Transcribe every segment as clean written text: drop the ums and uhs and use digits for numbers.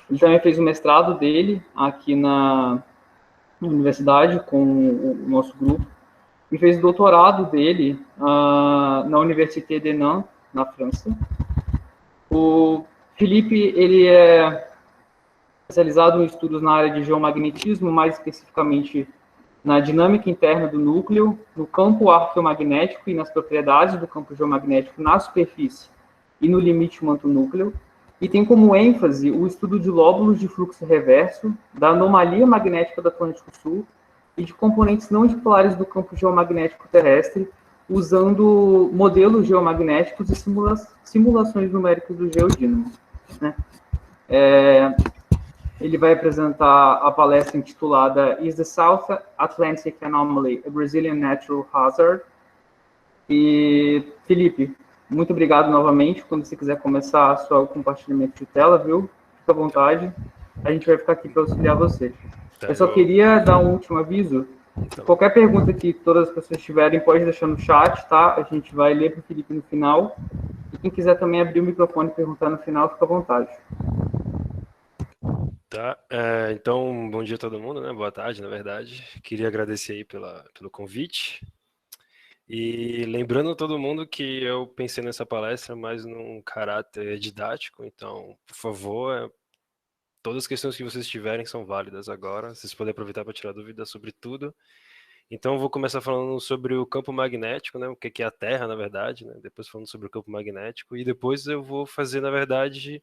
Ele também fez o mestrado dele aqui na universidade com o nosso grupo e fez o doutorado dele na Université de Nantes, na França. O Felipe, ele é especializado em estudos na área de geomagnetismo, mais especificamente na dinâmica interna do núcleo, no campo arqueomagnético e nas propriedades do campo geomagnético na superfície e no limite manto-núcleo, e tem como ênfase o estudo de lóbulos de fluxo reverso, da anomalia magnética do Atlântico Sul e de componentes não dipolares do campo geomagnético terrestre, usando modelos geomagnéticos e simulações numéricas do geodínamo. Né? Ele vai apresentar a palestra intitulada Is the South Atlantic Anomaly a Brazilian Natural Hazard? E, Felipe, muito obrigado novamente. Quando você quiser começar o seu compartilhamento de tela, viu? Fica à vontade. A gente vai ficar aqui para auxiliar você. Eu só queria dar um último aviso. Qualquer pergunta que todas as pessoas tiverem, pode deixar no chat, tá? A gente vai ler para o Felipe no final. E quem quiser também abrir o microfone e perguntar no final, fica à vontade. Tá, então, bom dia a todo mundo, né? Boa tarde, na verdade. Queria agradecer aí pelo convite. E lembrando a todo mundo que eu pensei nessa palestra mais num caráter didático, então, por favor, todas as questões que vocês tiverem são válidas agora. Vocês podem aproveitar para tirar dúvidas sobre tudo. Então, eu vou começar falando sobre o campo magnético, né? O que é a Terra, na verdade, né? Depois falando sobre o campo magnético. E depois eu vou fazer, na verdade,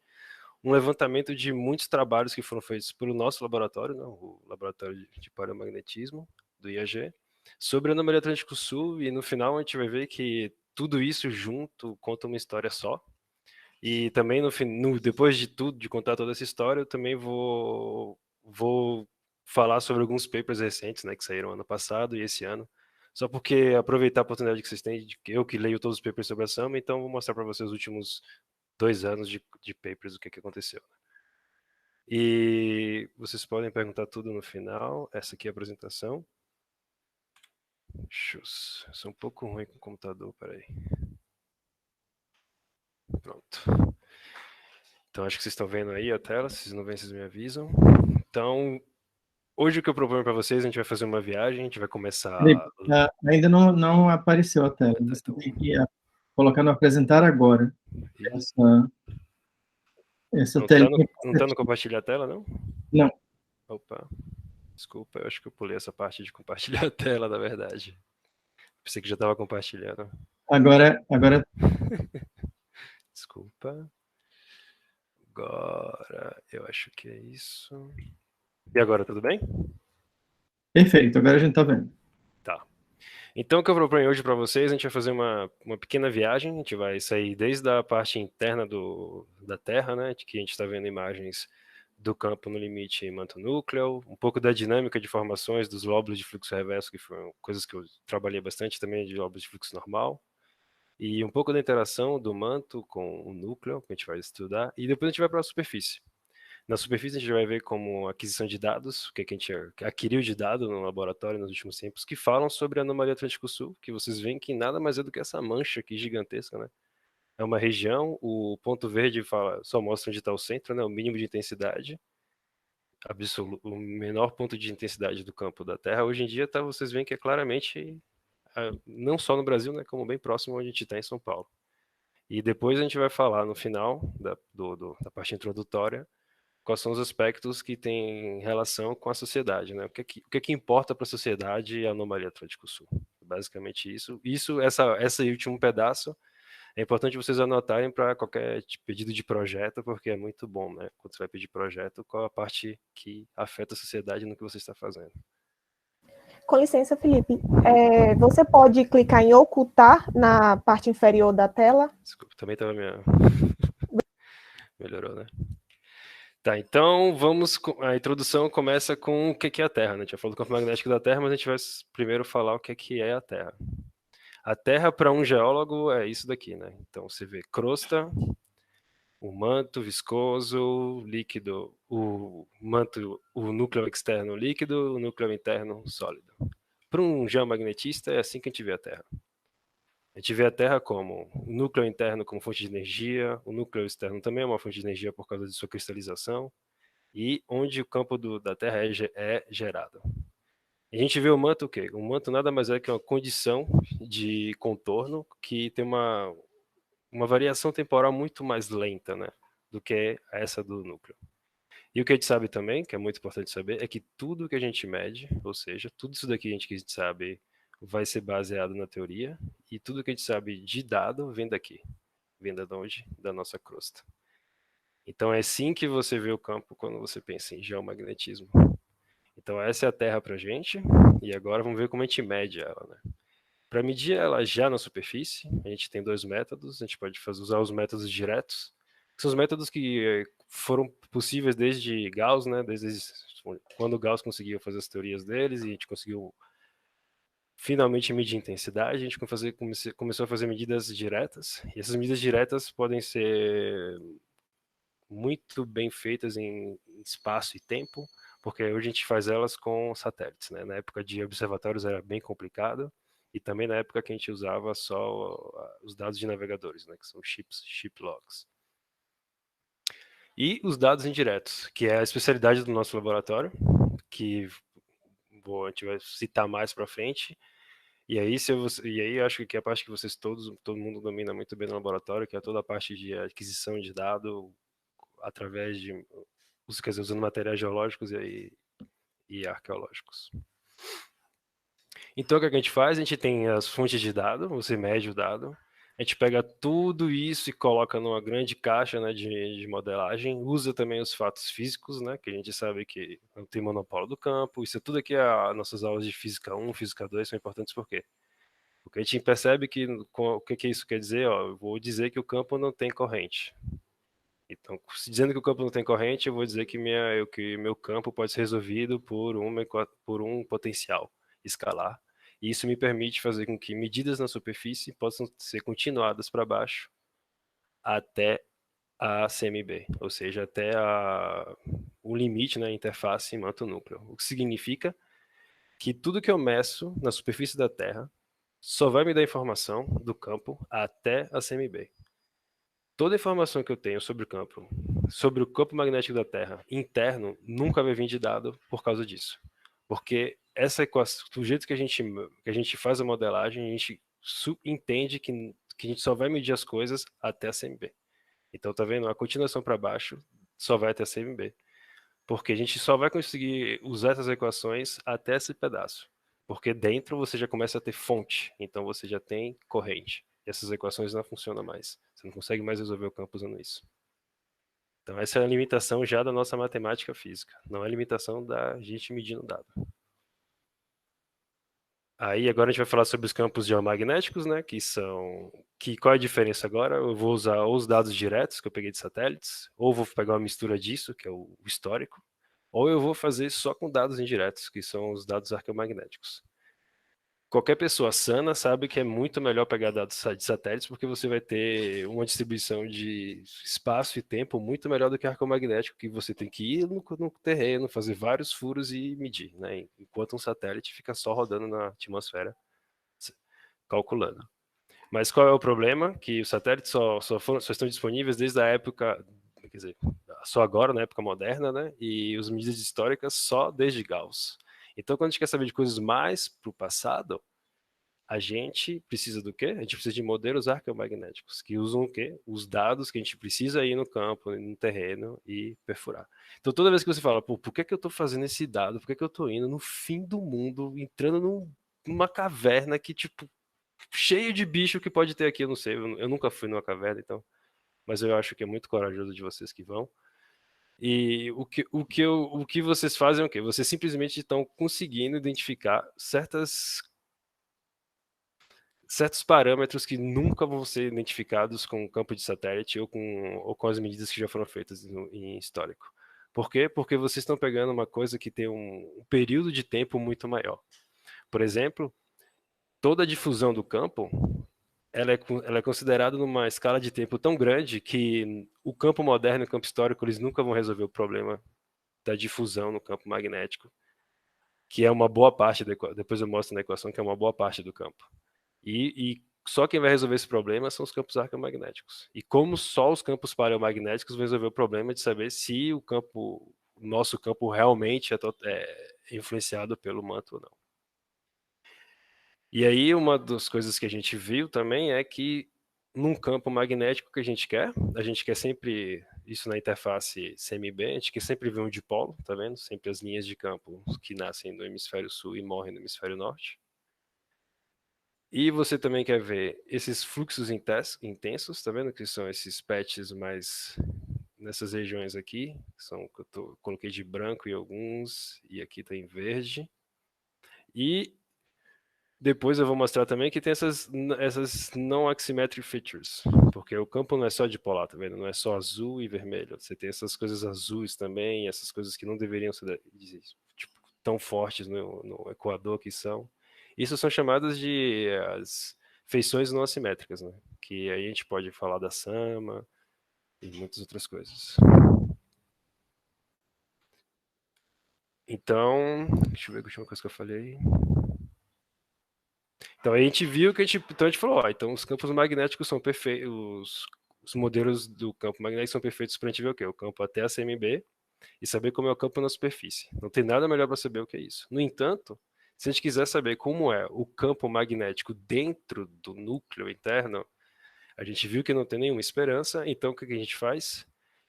um levantamento de muitos trabalhos que foram feitos pelo nosso laboratório, né, o Laboratório de Paramagnetismo, do IAG, sobre a anomalia Atlântico Sul, e no final a gente vai ver que tudo isso junto conta uma história só. E também, depois de tudo, de contar toda essa história, eu também vou falar sobre alguns papers recentes, né, que saíram ano passado e esse ano, só porque aproveitar a oportunidade que vocês têm, eu que leio todos os papers sobre a SAMA, então vou mostrar para vocês os últimos 2 anos de papers, o que aconteceu. E vocês podem perguntar tudo no final. Essa aqui é a apresentação. Sou um pouco ruim com o computador, peraí. Pronto. Então acho que vocês estão vendo aí a tela, se vocês não veem, vocês me avisam. Então, hoje o que eu proponho para vocês, a gente vai fazer uma viagem, a gente vai começar... Ainda não apareceu a tela, você tem que colocar no apresentar agora. Essa tela. Não tá no compartilhar a tela, não? Não. Opa, desculpa, eu acho que eu pulei essa parte de compartilhar a tela, na verdade. Pensei que já estava compartilhando. Agora... Desculpa. Agora, eu acho que é isso. E agora, tudo bem? Perfeito, agora a gente está vendo. Tá. Então, o que eu proponho hoje para vocês, a gente vai fazer uma pequena viagem, a gente vai sair desde a parte interna da Terra, né, que a gente está vendo imagens do campo no limite manto-núcleo, um pouco da dinâmica de formações dos lóbulos de fluxo reverso, que foram coisas que eu trabalhei bastante também, de lóbulos de fluxo normal, e um pouco da interação do manto com o núcleo, que a gente vai estudar, e depois a gente vai para a superfície. Na superfície a gente vai ver como aquisição de dados, o que a gente adquiriu de dado no laboratório nos últimos tempos, que falam sobre a anomalia Atlântico Sul, que vocês veem que nada mais é do que essa mancha aqui gigantesca, né? É uma região, o ponto verde só mostra onde está o centro, né? O mínimo de intensidade absoluto, o menor ponto de intensidade do campo da Terra. Hoje em dia, vocês veem que é claramente, não só no Brasil, né? Como bem próximo onde a gente está em São Paulo. E depois a gente vai falar no final da parte introdutória quais são os aspectos que têm relação com a sociedade, né? O que importa para a sociedade é a anomalia Atlântico Sul. Basicamente isso. Esse último pedaço é importante vocês anotarem para qualquer pedido de projeto, porque é muito bom, né? Quando você vai pedir projeto, qual a parte que afeta a sociedade no que você está fazendo. Com licença, Felipe. Você pode clicar em ocultar na parte inferior da tela? Desculpa, também estava melhorou, né? Tá, então a introdução começa com o que é a Terra, né? A gente já falou do campo magnético da Terra, mas a gente vai primeiro falar o que é a Terra. A Terra, para um geólogo, é isso daqui, né? Então você vê crosta, o manto viscoso, líquido, o núcleo externo líquido, o núcleo interno sólido. Para um geomagnetista, é assim que a gente vê a Terra. A gente vê a Terra como o núcleo interno como fonte de energia, o núcleo externo também é uma fonte de energia por causa de sua cristalização, e onde o campo da Terra é gerado. A gente vê o manto o quê? O manto nada mais é que uma condição de contorno que tem uma variação temporal muito mais lenta, né, do que essa do núcleo. E o que a gente sabe também, que é muito importante saber, é que tudo que a gente mede, ou seja, tudo isso daqui que a gente sabe vai ser baseado na teoria, e tudo que a gente sabe de dado vem daqui. Vem de onde? Da nossa crosta. Então é assim que você vê o campo quando você pensa em geomagnetismo. Então essa é a Terra para a gente, e agora vamos ver como a gente mede ela, né? Para medir ela já na superfície, a gente tem dois métodos. A gente pode usar os métodos diretos, que são os métodos que foram possíveis desde Gauss, né? Desde quando Gauss conseguiu fazer as teorias deles e a gente conseguiu finalmente medir intensidade, a gente começou a fazer medidas diretas. E essas medidas diretas podem ser muito bem feitas em espaço e tempo, porque hoje a gente faz elas com satélites, né? Na época de observatórios era bem complicado, e também na época que a gente usava só os dados de navegadores, né? Que são ship logs. E os dados indiretos, que é a especialidade do nosso laboratório, que a gente vai citar mais para frente. E aí, eu acho que é a parte que todo mundo domina muito bem no laboratório, que é toda a parte de aquisição de dado através de, quer dizer, usando materiais geológicos e arqueológicos. Então, o que a gente faz? A gente tem as fontes de dado, você mede o dado, a gente pega tudo isso e coloca numa grande caixa, né, de modelagem, usa também os fatos físicos, né, que a gente sabe que não tem monopólio do campo. Isso tudo aqui, nossas aulas de Física 1, Física 2 são importantes por quê? Porque a gente percebe que, o que isso quer dizer? Eu vou dizer que o campo não tem corrente. Então, dizendo que o campo não tem corrente, eu vou dizer que meu campo pode ser resolvido por um potencial escalar. E isso me permite fazer com que medidas na superfície possam ser continuadas para baixo até a CMB, ou seja, até o limite, né, interface manto-núcleo. O que significa que tudo que eu meço na superfície da Terra só vai me dar informação do campo até a CMB. Toda a informação que eu tenho sobre o campo magnético da Terra interno, nunca vai vir de dado por causa disso. Porque essa equação, do jeito que a gente faz a modelagem, a gente entende que a gente só vai medir as coisas até a CMB. Então, tá vendo? A continuação para baixo só vai até a CMB. Porque a gente só vai conseguir usar essas equações até esse pedaço. Porque dentro você já começa a ter fonte, então você já tem corrente. E essas equações não funcionam mais. Você não consegue mais resolver o campo usando isso. Então essa é a limitação já da nossa matemática física. Não é a limitação da gente medindo dado. Aí agora a gente vai falar sobre os campos geomagnéticos, né? Qual é a diferença agora? Eu vou usar ou os dados diretos que eu peguei de satélites, ou vou pegar uma mistura disso, que é o histórico, ou eu vou fazer só com dados indiretos, que são os dados arqueomagnéticos. Qualquer pessoa sana sabe que é muito melhor pegar dados de satélites, porque você vai ter uma distribuição de espaço e tempo muito melhor do que arqueomagnético, que você tem que ir no terreno, fazer vários furos e medir, né? Enquanto um satélite fica só rodando na atmosfera, calculando. Mas qual é o problema? Que os satélites só estão disponíveis desde a época, quer dizer, só agora, na época moderna, né? E as medidas históricas só desde Gauss. Então, quando a gente quer saber de coisas mais para o passado, a gente precisa do quê? A gente precisa de modelos arqueomagnéticos, que usam o quê? Os dados que a gente precisa ir no campo, no terreno e perfurar. Então, toda vez que você fala, por que eu estou fazendo esse dado? Por que eu estou indo no fim do mundo, entrando numa caverna que, tipo, cheio de bicho que pode ter aqui, eu não sei, eu nunca fui numa caverna, então, mas eu acho que é muito corajoso de vocês que vão. E o que vocês fazem é o quê? Vocês simplesmente estão conseguindo identificar certos parâmetros que nunca vão ser identificados com o campo de satélite ou com as medidas que já foram feitas em histórico. Por quê? Porque vocês estão pegando uma coisa que tem um período de tempo muito maior. Por exemplo, toda a difusão do campo ela é considerada numa escala de tempo tão grande que o campo moderno e o campo histórico eles nunca vão resolver o problema da difusão no campo magnético, que é uma boa parte, depois eu mostro na equação que é uma boa parte do campo. E só quem vai resolver esse problema são os campos arqueomagnéticos. E como só os campos paleomagnéticos vão resolver o problema de saber se o campo nosso campo realmente é influenciado pelo manto ou não. E aí uma das coisas que a gente viu também é que num campo magnético que a gente quer sempre, isso na interface CMB, a gente quer sempre ver um dipolo, tá vendo? Sempre as linhas de campo que nascem no hemisfério sul e morrem no hemisfério norte. E você também quer ver esses fluxos intensos, tá vendo? Que são esses patches mais nessas regiões aqui, são que eu coloquei de branco em alguns, e aqui tá em verde. E depois eu vou mostrar também que tem essas não axisymmetric features, porque o campo não é só dipolar, tá vendo? Não é só azul e vermelho. Você tem essas coisas azuis também, essas coisas que não deveriam ser tipo, tão fortes no equador que são. Isso são chamadas de as feições não assimétricas, né? Que aí a gente pode falar da Sama e muitas outras coisas. Então, deixa eu ver a última coisa que eu falei. Então a gente viu que então a gente falou, então os campos magnéticos são perfeitos, os modelos do campo magnético são perfeitos para a gente ver o quê? O campo até a CMB e saber como é o campo na superfície. Não tem nada melhor para saber o que é isso. No entanto, se a gente quiser saber como é o campo magnético dentro do núcleo interno, a gente viu que não tem nenhuma esperança, então o que a gente faz?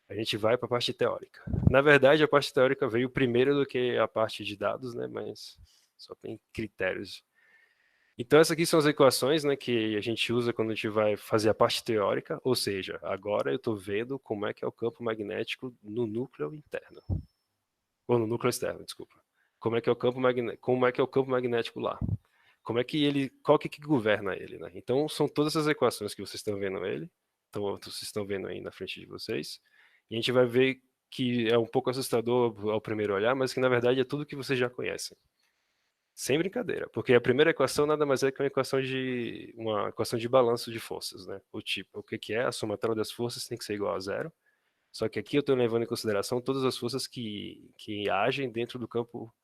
A gente vai para a parte teórica. Na verdade, a parte teórica veio primeiro do que a parte de dados, né? Mas só tem critérios. Então, essas aqui são as equações, né, que a gente usa quando a gente vai fazer a parte teórica, ou seja, agora eu estou vendo como é que é o campo magnético no núcleo interno. Ou no núcleo externo, desculpa. Como é que é o campo magnético lá? Qual que governa ele, né? Então, são todas essas equações que vocês estão vendo ele, então vocês estão vendo aí na frente de vocês, e a gente vai ver que é um pouco assustador ao primeiro olhar, mas que na verdade é tudo que vocês já conhecem. Sem brincadeira, porque a primeira equação nada mais é que uma equação de balanço de forças, né? O que é? A somatória das forças tem que ser igual a zero. Só que aqui eu estou levando em consideração todas as forças que agem dentro do campo,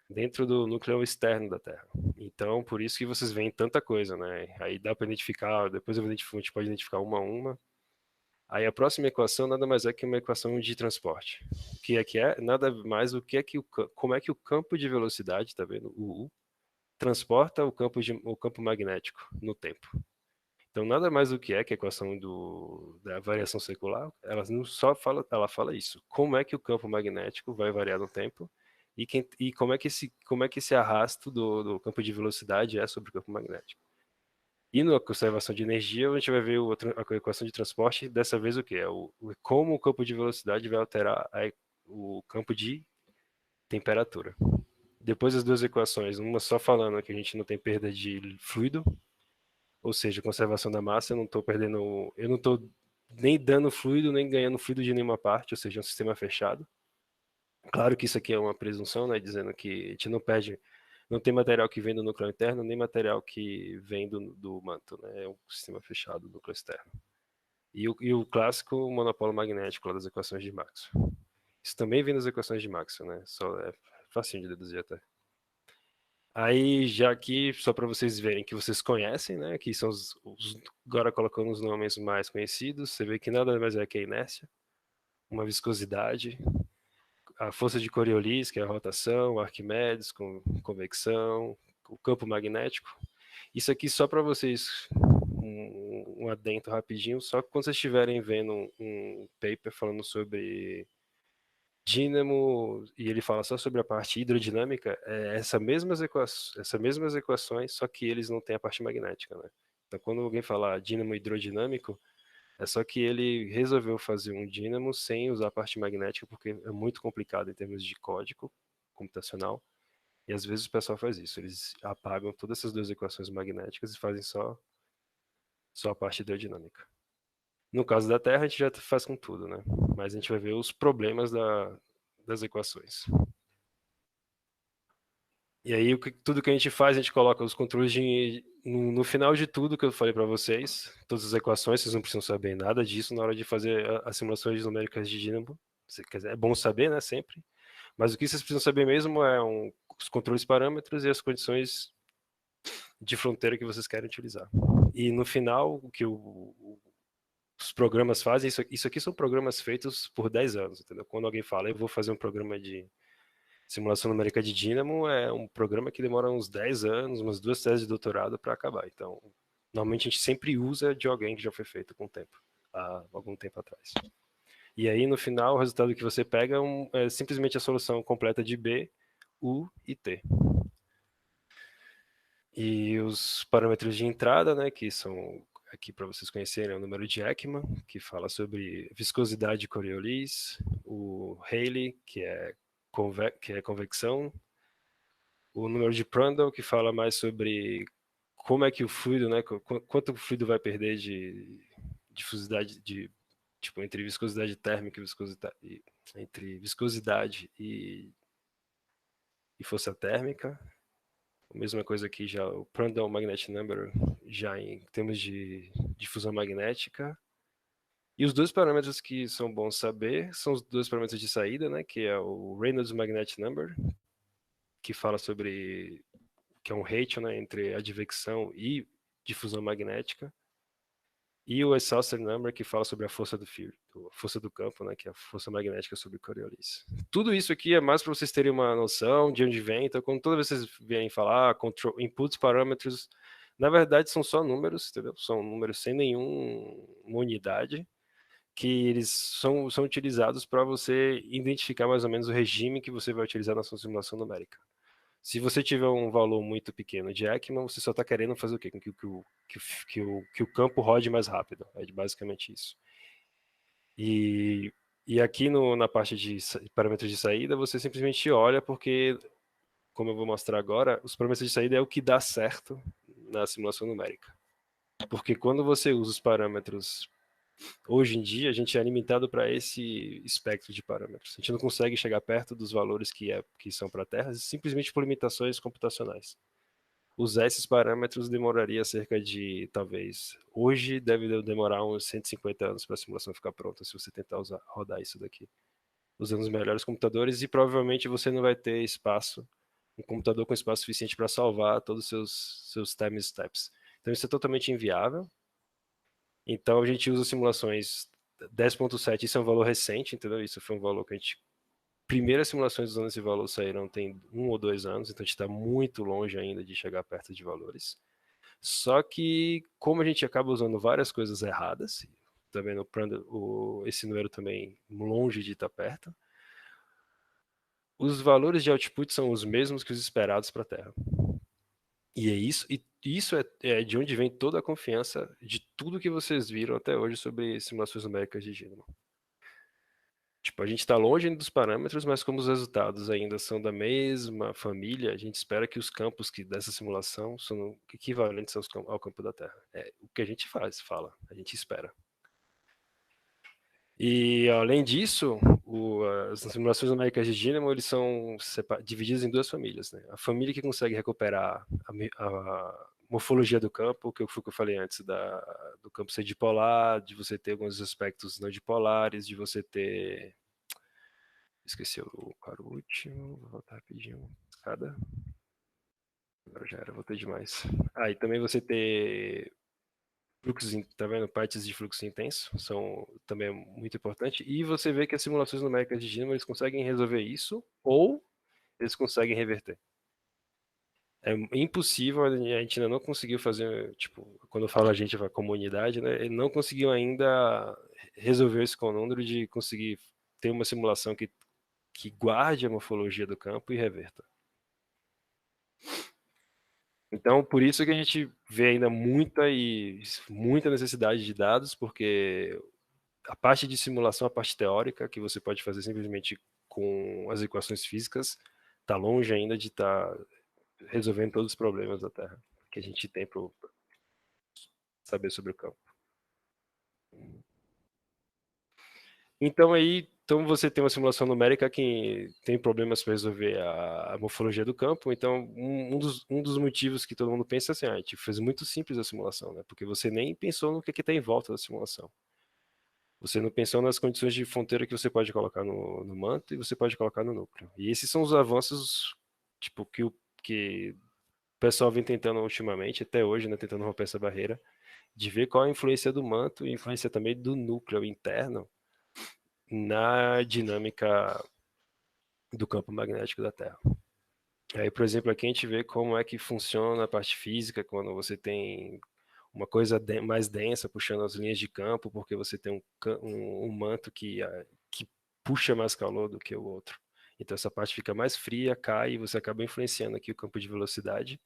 dentro do núcleo externo da Terra. Então, por isso que vocês veem tanta coisa, né? Aí dá para identificar, depois a gente pode identificar uma a uma. Aí a próxima equação nada mais é que uma equação de transporte. O que é? Nada mais do que é como é que o campo de velocidade, tá vendo? O U, transporta o campo magnético no tempo. Então nada mais do que é a equação da variação secular, ela não só fala, ela fala isso. Como é que o campo magnético vai variar no tempo e como é que esse arrasto do campo de velocidade é sobre o campo magnético. E na conservação de energia, a gente vai ver a equação de transporte, dessa vez o que? Como o campo de velocidade vai alterar o campo de temperatura. Depois as duas equações, uma só falando que a gente não tem perda de fluido, ou seja, conservação da massa, eu não estou nem dando fluido, nem ganhando fluido de nenhuma parte, ou seja, é um sistema fechado. Claro que isso aqui é uma presunção, né, dizendo que a gente não perde, não tem material que vem do núcleo interno, nem material que vem do manto, né, é um sistema fechado do núcleo externo. E o clássico monopolo magnético lá das equações de Maxwell. Isso também vem das equações de Maxwell, né, só é facinho de deduzir até. Aí, já aqui, só para vocês verem que vocês conhecem, né? Aqui são agora colocando os nomes mais conhecidos, você vê que nada mais é que a inércia, uma viscosidade, a força de Coriolis, que é a rotação, Arquimedes com convecção, o campo magnético. Isso aqui só para vocês, um adendo rapidinho, só que quando vocês estiverem vendo um paper falando sobre dínamo, e ele fala só sobre a parte hidrodinâmica, essas mesmas equações, só que eles não têm a parte magnética, né? Então, quando alguém fala dínamo hidrodinâmico, é só que ele resolveu fazer um dínamo sem usar a parte magnética, porque é muito complicado em termos de código computacional, e às vezes o pessoal faz isso, eles apagam todas essas duas equações magnéticas e fazem só a parte hidrodinâmica. No caso da Terra, a gente já faz com tudo, né? Mas a gente vai ver os problemas das equações. E aí, tudo que a gente faz, a gente coloca os controles no final de tudo que eu falei para vocês, todas as equações, vocês não precisam saber nada disso na hora de fazer as simulações numéricas de dínamo. É bom saber, né, sempre. Mas o que vocês precisam saber mesmo é os controles parâmetros e as condições de fronteira que vocês querem utilizar. E no final, o que os programas fazem, isso aqui são programas feitos por 10 anos, entendeu? Quando alguém fala, eu vou fazer um programa de simulação numérica de dínamo, é um programa que demora uns 10 anos, umas 2 teses de doutorado para acabar. Então, normalmente a gente sempre usa de alguém que já foi feito com tempo, há algum tempo atrás. E aí, no final, o resultado que você pega é simplesmente a solução completa de B, U e T. E os parâmetros de entrada, né, que são aqui para vocês conhecerem, é o número de Ekman, que fala sobre viscosidade de Coriolis, o Rayleigh, que é convecção, o número de Prandtl, que fala mais sobre como é que o fluido, né, quanto o fluido vai perder de difusidade, tipo, entre viscosidade térmica e viscosidade, entre viscosidade e força térmica. A mesma coisa aqui já, o Prandtl Magnetic Number, já em termos de difusão magnética. E os dois parâmetros que são bons saber são os dois parâmetros de saída, né, que é o Reynolds Magnetic Number, que fala sobre, que é um ratio, né, entre advecção e difusão magnética, e o Saucer Number, que fala sobre a força do field, a força do campo, né, que é a força magnética sobre Coriolis. Tudo isso aqui é mais para vocês terem uma noção de onde vem. Então, quando toda vez vocês vêm falar control, inputs, parâmetros, na verdade são só números, entendeu? São números sem nenhuma unidade, que eles são utilizados para você identificar mais ou menos o regime que você vai utilizar na sua simulação numérica. Se você tiver um valor muito pequeno de Ekman, você só está querendo fazer o quê? Com que o campo rode mais rápido. É basicamente isso. E aqui na parte de parâmetros de saída, você simplesmente olha porque, como eu vou mostrar agora, os parâmetros de saída é o que dá certo na simulação numérica. Porque quando você usa os parâmetros, hoje em dia, a gente é limitado para esse espectro de parâmetros. A gente não consegue chegar perto dos valores que são para a Terra, simplesmente por limitações computacionais. Usar esses parâmetros demoraria cerca de, talvez, hoje deve demorar uns 150 anos para a simulação ficar pronta, se você tentar rodar isso daqui. Usando os melhores computadores, e provavelmente você não vai ter espaço, um computador com espaço suficiente para salvar todos os seus time steps. Então isso é totalmente inviável. Então a gente usa simulações 10.7, isso é um valor recente, entendeu? Isso foi um valor que a gente... Primeiras simulações usando esse valor saíram tem 1 ou 2 anos, então a gente está muito longe ainda de chegar perto de valores. Só que, como a gente acaba usando várias coisas erradas, também esse número também longe de estar perto, os valores de output são os mesmos que os esperados para a Terra. E isso é de onde vem toda a confiança de tudo que vocês viram até hoje sobre simulações numéricas de Gino. Tipo, a gente está longe dos parâmetros, mas como os resultados ainda são da mesma família, a gente espera que os campos dessa simulação são equivalentes ao campo da Terra. É o que a gente fala, a gente espera. E, além disso, as simulações numéricas de Dynamo, eles são divididos em 2 famílias, né? A família que consegue recuperar a morfologia do campo, que foi o que eu falei antes, do campo ser dipolar, de você ter alguns aspectos não dipolares, de você ter... Esqueci o último, vou voltar rapidinho. Cada... Agora já era, voltei demais. E também você ter fluxos, tá vendo? Partes de fluxo intenso são também muito importante. E você vê que as simulações numéricas de Dynamo, eles conseguem resolver isso, ou eles conseguem reverter. É impossível, a gente ainda não conseguiu fazer, tipo, quando eu falo a gente, a comunidade, né? Ele não conseguiu ainda resolver esse conundro de conseguir ter uma simulação que guarde a morfologia do campo e reverta. Então, por isso que a gente vê ainda muita necessidade de dados, porque a parte de simulação, a parte teórica, que você pode fazer simplesmente com as equações físicas, está longe ainda de estar resolvendo todos os problemas da Terra que a gente tem para saber sobre o campo. Então você tem uma simulação numérica que tem problemas para resolver a morfologia do campo. Então, um dos motivos que todo mundo pensa é assim, a gente fez muito simples a simulação, né? Porque você nem pensou no que está em volta da simulação. Você não pensou nas condições de fronteira que você pode colocar no manto e você pode colocar no núcleo. E esses são os avanços, tipo, que o pessoal vem tentando ultimamente, até hoje, né, tentando romper essa barreira, de ver qual a influência do manto e a influência também do núcleo interno na dinâmica do campo magnético da Terra. Aí, por exemplo, aqui a gente vê como é que funciona a parte física quando você tem uma coisa mais densa puxando as linhas de campo, porque você tem um manto que puxa mais calor do que o outro. Então essa parte fica mais fria, cai, e você acaba influenciando aqui o campo de velocidade.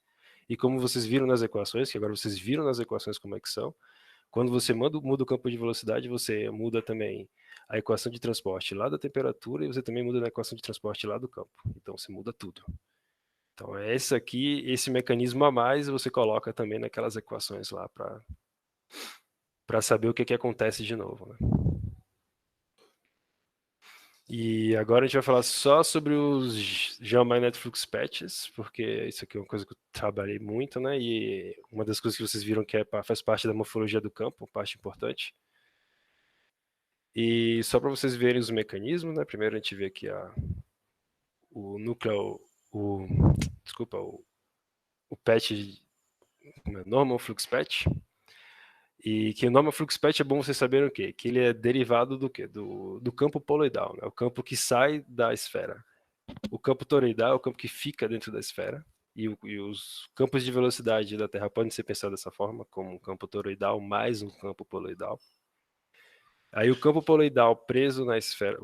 E como vocês viram nas equações, que agora vocês viram nas equações como é que são, quando você muda o campo de velocidade, você muda também a equação de transporte lá da temperatura, e você também muda a equação de transporte lá do campo. Então você muda tudo. Então esse mecanismo a mais você coloca também naquelas equações lá para saber o que acontece de novo, né? E agora a gente vai falar só sobre os Geomagnetic Flux Patches, porque isso aqui é uma coisa que eu trabalhei muito, né? E uma das coisas que vocês viram que faz parte da morfologia do campo, parte importante. E só para vocês verem os mecanismos, né? Primeiro a gente vê aqui o núcleo, desculpa, o patch, normal flux patch. E que o normal flux patch é bom vocês saberem o quê? Que ele é derivado do quê? Do campo poloidal, né? O campo que sai da esfera. O campo toroidal é o campo que fica dentro da esfera. E os campos de velocidade da Terra podem ser pensados dessa forma, como um campo toroidal mais um campo poloidal. Aí o campo poloidal preso na esfera,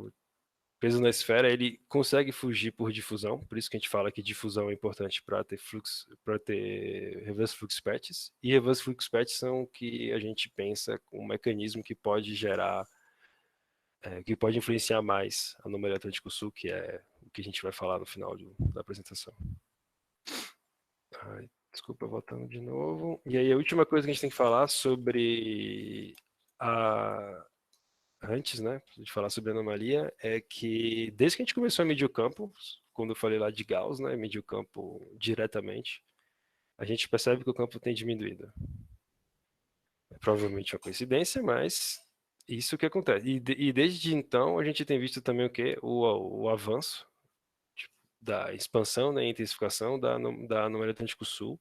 ele consegue fugir por difusão, por isso que a gente fala que difusão é importante para ter reverse flux patches, e reverse flux patches são o que a gente pensa um mecanismo que pode gerar, que pode influenciar mais a anomalia Atlântico-Sul, que é o que a gente vai falar no final da apresentação. Ai, desculpa, voltando de novo. E aí a última coisa que a gente tem que falar sobre antes, né, de falar sobre anomalia, é que desde que a gente começou a medir o campo, quando eu falei lá de Gauss, né, medir o campo diretamente, a gente percebe que o campo tem diminuído. É provavelmente uma coincidência, mas isso que acontece. E desde então a gente tem visto também o quê? O avanço da expansão, né, e intensificação da anomalia Atlântico-Sul,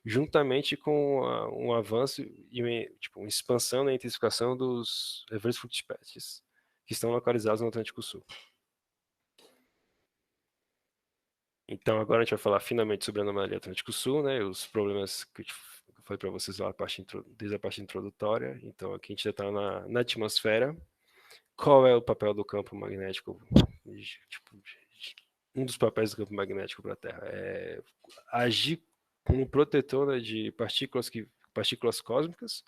juntamente com um avanço e uma expansão na intensificação dos reverse flux patches, que estão localizados no Atlântico Sul. Então agora a gente vai falar finalmente sobre a anomalia Atlântico Sul, né, os problemas que eu falei para vocês lá desde a parte introdutória. Então aqui a gente já está na atmosfera. Qual é o papel do campo magnético? Um dos papéis do campo magnético para a Terra é agir como protetor, né, de partículas cósmicas.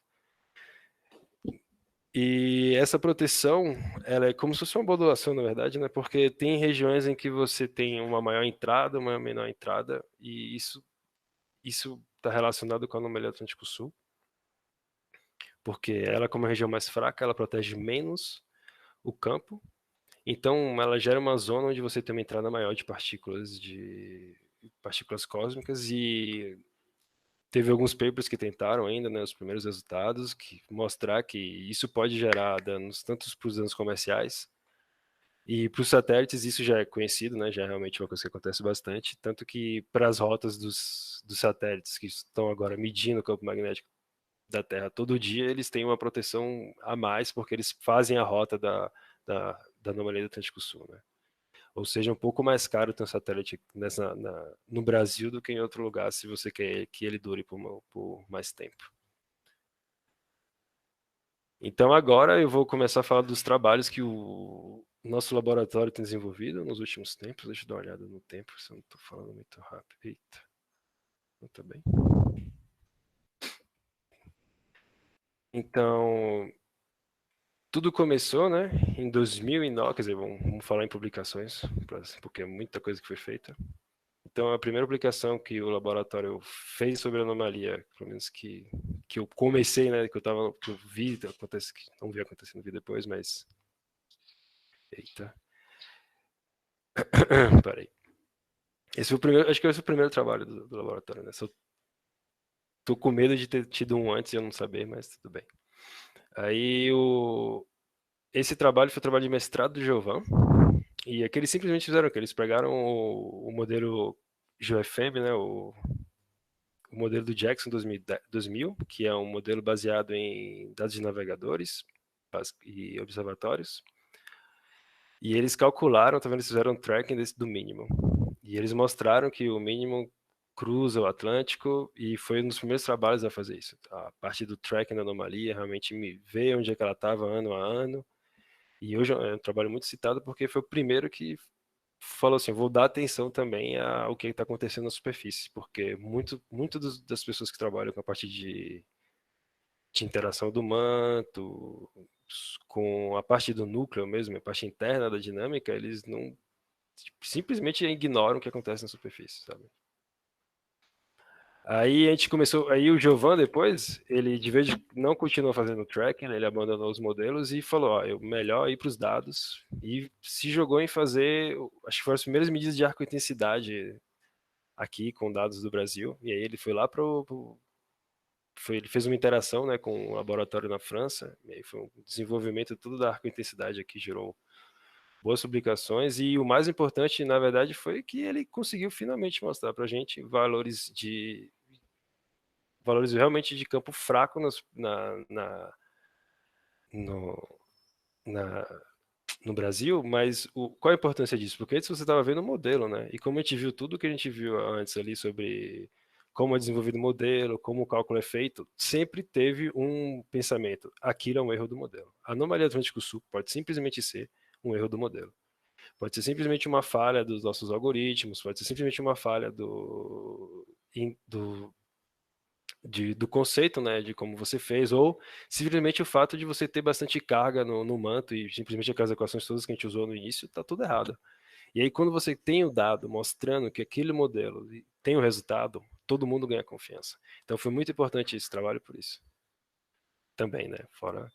E essa proteção, ela é como se fosse uma modulação, na verdade, né? Porque tem regiões em que você tem uma maior entrada, uma menor entrada, e isso está relacionado com a anomalia Atlântico-Sul, porque ela, como é uma região mais fraca, ela protege menos o campo, então ela gera uma zona onde você tem uma entrada maior de partículas cósmicas, e teve alguns papers que tentaram ainda, né, os primeiros resultados, que mostrar que isso pode gerar danos tanto para os danos comerciais e para os satélites. Isso já é conhecido, né, já é realmente uma coisa que acontece bastante, tanto que para as rotas dos satélites que estão agora medindo o campo magnético da Terra todo dia, eles têm uma proteção a mais, porque eles fazem a rota da anomalia do Atlântico Sul, né? Ou seja, um pouco mais caro ter um satélite no Brasil do que em outro lugar, se você quer que ele dure por mais tempo. Então agora eu vou começar a falar dos trabalhos que o nosso laboratório tem desenvolvido nos últimos tempos. Deixa eu dar uma olhada no tempo, se eu não estou falando muito rápido. Eita, não está bem. Então, tudo começou, né, em 2009, quer dizer, vamos falar em publicações, porque é muita coisa que foi feita. Então, a primeira publicação que o laboratório fez sobre anomalia, pelo menos que eu comecei, né, que eu vi, não vi acontecendo, vi depois, mas... Eita. Peraí. Esse foi o primeiro, acho que esse foi o primeiro trabalho do laboratório, né? Tô com medo de ter tido um antes e eu não saber, mas tudo bem. Aí, esse trabalho foi o trabalho de mestrado do Giovan, e aqui eles simplesmente fizeram o quê? Eles pegaram o modelo GeoFM, né, o o modelo do Jackson 2000, que é um modelo baseado em dados de navegadores e observatórios. E eles calcularam, tá vendo, eles fizeram um tracking do mínimo. E eles mostraram que o mínimo cruza o Atlântico, e foi um dos primeiros trabalhos a fazer isso. A parte do tracking da anomalia, realmente me ver onde é que ela estava ano a ano. E hoje é um trabalho muito citado porque foi o primeiro que falou assim, vou dar atenção também ao que está acontecendo na superfície, porque muito das pessoas que trabalham com a parte de interação do manto, com a parte do núcleo mesmo, a parte interna da dinâmica, eles não simplesmente ignoram o que acontece na superfície, sabe? Aí a gente começou, aí o Giovan depois, ele de vez de não continuou fazendo tracking, ele abandonou os modelos e falou, ó, é melhor ir para os dados, e se jogou em fazer, acho que foram as primeiras medidas de arco-intensidade aqui com dados do Brasil, e aí ele foi lá ele fez uma interação, né, com um laboratório na França, e aí foi um desenvolvimento tudo da arco-intensidade aqui, gerou boas publicações, e o mais importante, na verdade, foi que ele conseguiu finalmente mostrar para a gente valores realmente de campo fraco no Brasil, mas qual a importância disso? Porque antes você estava vendo o modelo, né? E como a gente viu tudo que a gente viu antes ali sobre como é desenvolvido o modelo, como o cálculo é feito, sempre teve um pensamento, aquilo é um erro do modelo. A anomalia do Atlântico Sul pode simplesmente ser um erro do modelo. Pode ser simplesmente uma falha dos nossos algoritmos, pode ser simplesmente uma falha do conceito, né, de como você fez, ou simplesmente o fato de você ter bastante carga no manto e simplesmente aquelas equações todas que a gente usou no início, tá tudo errado. E aí quando você tem o dado mostrando que aquele modelo tem o resultado, todo mundo ganha confiança. Então foi muito importante esse trabalho por isso. Também, né, fora...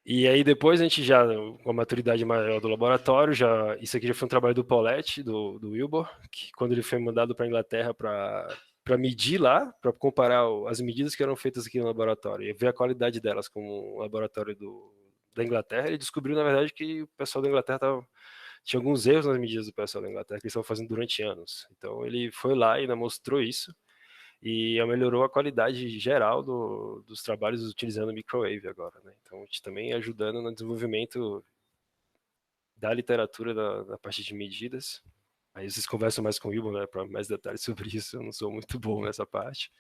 E aí depois a gente já, com a maturidade maior do laboratório, isso aqui já foi um trabalho do Paulette, do Wilbur, que quando ele foi mandado para a Inglaterra para medir lá, para comparar as medidas que eram feitas aqui no laboratório e ver a qualidade delas com o laboratório da Inglaterra, ele descobriu, na verdade, que o pessoal da Inglaterra tinha alguns erros nas medidas do pessoal da Inglaterra que eles estavam fazendo durante anos. Então ele foi lá e ainda mostrou isso, e melhorou a qualidade geral dos trabalhos utilizando microwave agora, né? Então a gente também ajudando no desenvolvimento da literatura da parte de medidas. Aí vocês conversam mais com o Wilbur, né, para mais detalhes sobre isso, eu não sou muito bom nessa parte.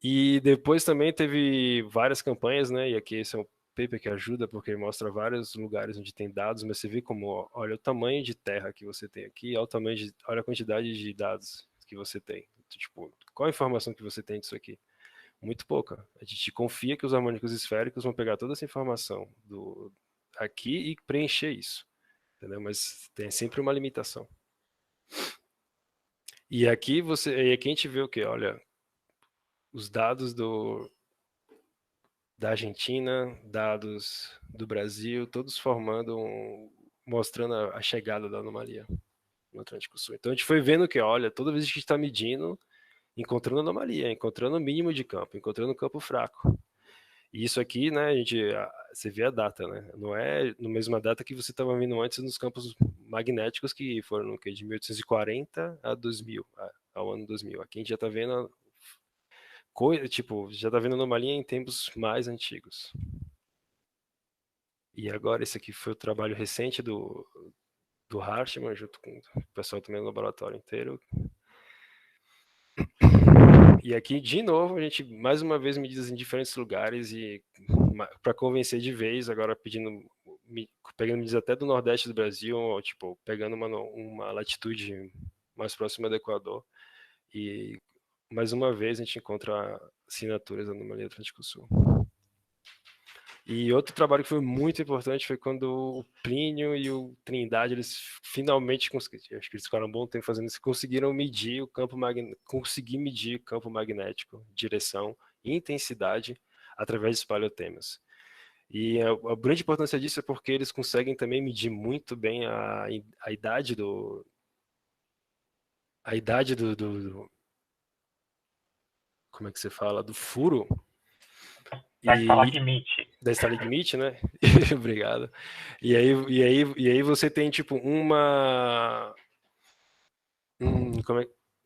E depois também teve várias campanhas, né, e aqui esse é um paper que ajuda, porque mostra vários lugares onde tem dados, mas você vê como, olha o tamanho de terra que você tem aqui, olha a quantidade de dados que você tem. Tipo, qual a informação que você tem disso aqui? Muito pouca. A gente confia que os harmônicos esféricos vão pegar toda essa informação aqui e preencher isso, entendeu? Mas tem sempre uma limitação. E aqui a gente vê o quê? Olha, os dados da Argentina, dados do Brasil, todos mostrando a chegada da anomalia no Atlântico Sul. Então a gente foi vendo que, olha, toda vez que a gente está medindo, encontrando anomalia, encontrando o mínimo de campo, encontrando campo fraco. E isso aqui, né, você vê a data, né? Não é na mesma data que você estava vendo antes nos campos magnéticos, que foram no que, de 1840 a 2000, ao ano 2000. Aqui a gente já está vendo já está vendo anomalia em tempos mais antigos. E agora esse aqui foi o trabalho recente do Hartmann, junto com o pessoal também do laboratório inteiro. E aqui, de novo, a gente, mais uma vez, medidas em diferentes lugares e para convencer de vez, agora pegando medidas até do Nordeste do Brasil, ou, tipo, pegando uma latitude mais próxima do Equador. E, mais uma vez, a gente encontra assinaturas da anomalia do Atlântico Sul. E outro trabalho que foi muito importante foi quando o Plínio e o Trindade, eles finalmente conseguiram, acho que eles ficaram um bom tempo fazendo isso, conseguiram medir o campo magnético, direção e intensidade através de espalhotemas. E a grande importância disso é porque eles conseguem também medir muito bem a idade do como é que você fala? Do furo. Da estalagmite. Da estalagmite, né? Obrigado. E aí você tem tipo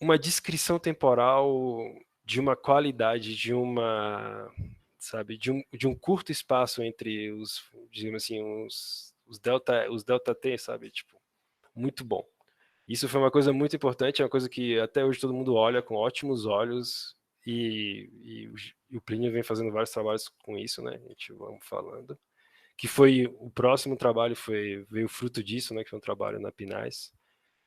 uma descrição temporal de uma qualidade, sabe, de um curto espaço entre digamos assim, os delta T, sabe, tipo, muito bom. Isso foi uma coisa muito importante, é uma coisa que até hoje todo mundo olha com ótimos olhos, e o Plínio vem fazendo vários trabalhos com isso, né, a gente vamos falando, que foi, o próximo trabalho veio fruto disso, né, que foi um trabalho na PNAS,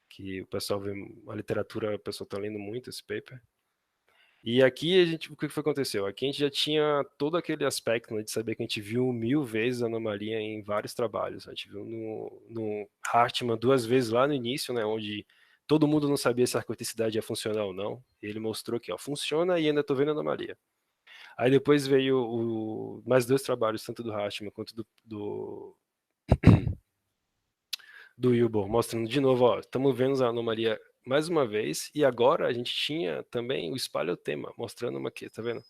que o pessoal vê, a literatura, o pessoal está lendo muito esse paper. E aqui o que aconteceu? Aqui a gente já tinha todo aquele aspecto, né, de saber que a gente viu 1000 vezes a anomalia em vários trabalhos. A gente viu no Hartmann 2 vezes lá no início, né, onde todo mundo não sabia se a arcoticidade ia funcionar ou não. Ele mostrou que ó, funciona e ainda estou vendo anomalia. Aí depois veio mais 2 trabalhos, tanto do Hartmann quanto do Wilbur, mostrando de novo, ó, estamos vendo a anomalia mais uma vez, e agora a gente tinha também o espalhotema, mostrando tá vendo?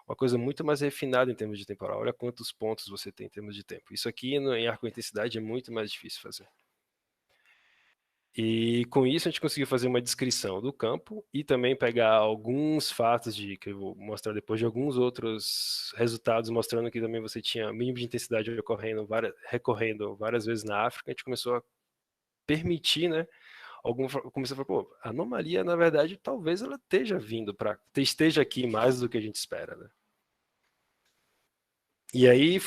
Uma coisa muito mais refinada em termos de temporal. Olha quantos pontos você tem em termos de tempo. Isso aqui em arco-intensidade é muito mais difícil fazer. E com isso a gente conseguiu fazer uma descrição do campo e também pegar alguns fatos que eu vou mostrar depois, de alguns outros resultados, mostrando que também você tinha mínimo de intensidade recorrendo várias vezes na África. A gente começou a permitir, né? Comecei a falar, pô, a anomalia, na verdade, talvez ela esteja aqui mais do que a gente espera, né? E aí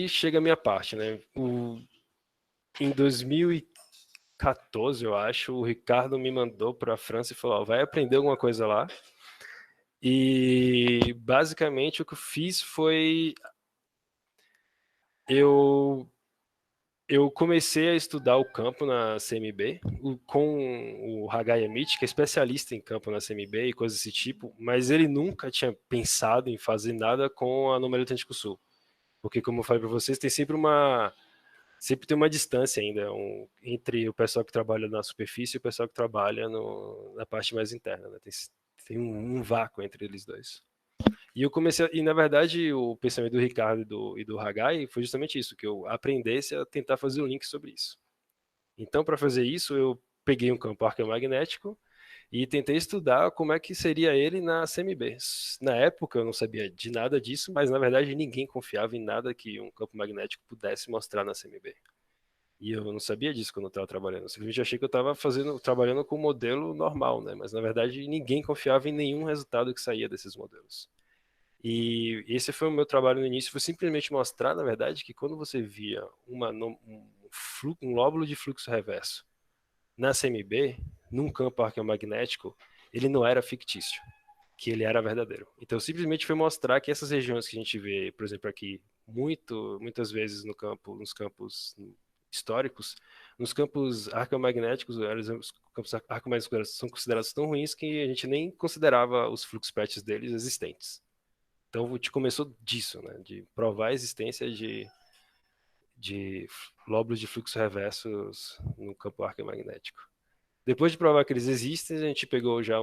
chega a minha parte, né? Em 2014, eu acho, o Ricardo me mandou para a França e falou, ó, vai aprender alguma coisa lá. E basicamente o que eu fiz foi eu comecei a estudar o campo na CMB, com o Hagai Amit, que é especialista em campo na CMB e coisas desse tipo, mas ele nunca tinha pensado em fazer nada com a anomalia do Atlântico Sul. Porque, como eu falei para vocês, sempre tem uma distância ainda entre o pessoal que trabalha na superfície e o pessoal que trabalha na parte mais interna, né? Tem um vácuo entre eles dois. E na verdade, o pensamento do Ricardo e do Hagai foi justamente isso, que eu aprendesse a tentar fazer um link sobre isso. Então, para fazer isso, eu peguei um campo arqueomagnético e tentei estudar como é que seria ele na CMB. Na época, eu não sabia de nada disso, mas na verdade ninguém confiava em nada que um campo magnético pudesse mostrar na CMB. E eu não sabia disso quando eu estava trabalhando. Eu simplesmente achei que eu estava trabalhando com um modelo normal, né? Mas na verdade ninguém confiava em nenhum resultado que saía desses modelos. E esse foi o meu trabalho no início, foi simplesmente mostrar, na verdade, que quando você via um lóbulo de fluxo reverso na CMB, num campo arqueomagnético, ele não era fictício, que ele era verdadeiro. Então, simplesmente foi mostrar que essas regiões que a gente vê, por exemplo, aqui, muitas vezes nos campos históricos, nos campos arqueomagnéticos, os campos arqueomagnéticos são considerados tão ruins que a gente nem considerava os fluxo patches deles existentes. Então, começou disso, né? De provar a existência de lóbulos de fluxo reversos no campo arqueomagnético. Depois de provar que eles existem, a gente pegou já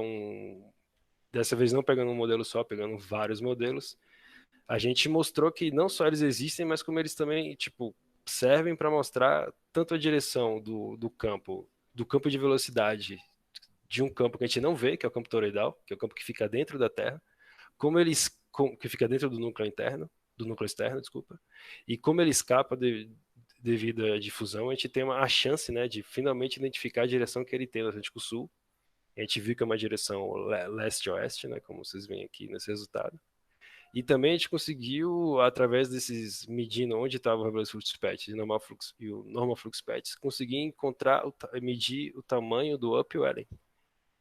dessa vez não pegando um modelo só, pegando vários modelos. A gente mostrou que não só eles existem, mas como eles também, tipo, servem para mostrar tanto a direção do campo de velocidade de um campo que a gente não vê, que é o campo toroidal, que é o campo que fica dentro da Terra, que fica dentro do núcleo externo, desculpa, e como ele escapa devido à difusão, a gente tem a chance, né, de finalmente identificar a direção que ele tem no Atlântico Sul. A gente viu que é uma direção leste-oeste, né, como vocês veem aqui nesse resultado. E também a gente conseguiu, através desses, medindo onde estava o reverse flux patch e o normal flux patch, conseguir medir o tamanho do upwelling.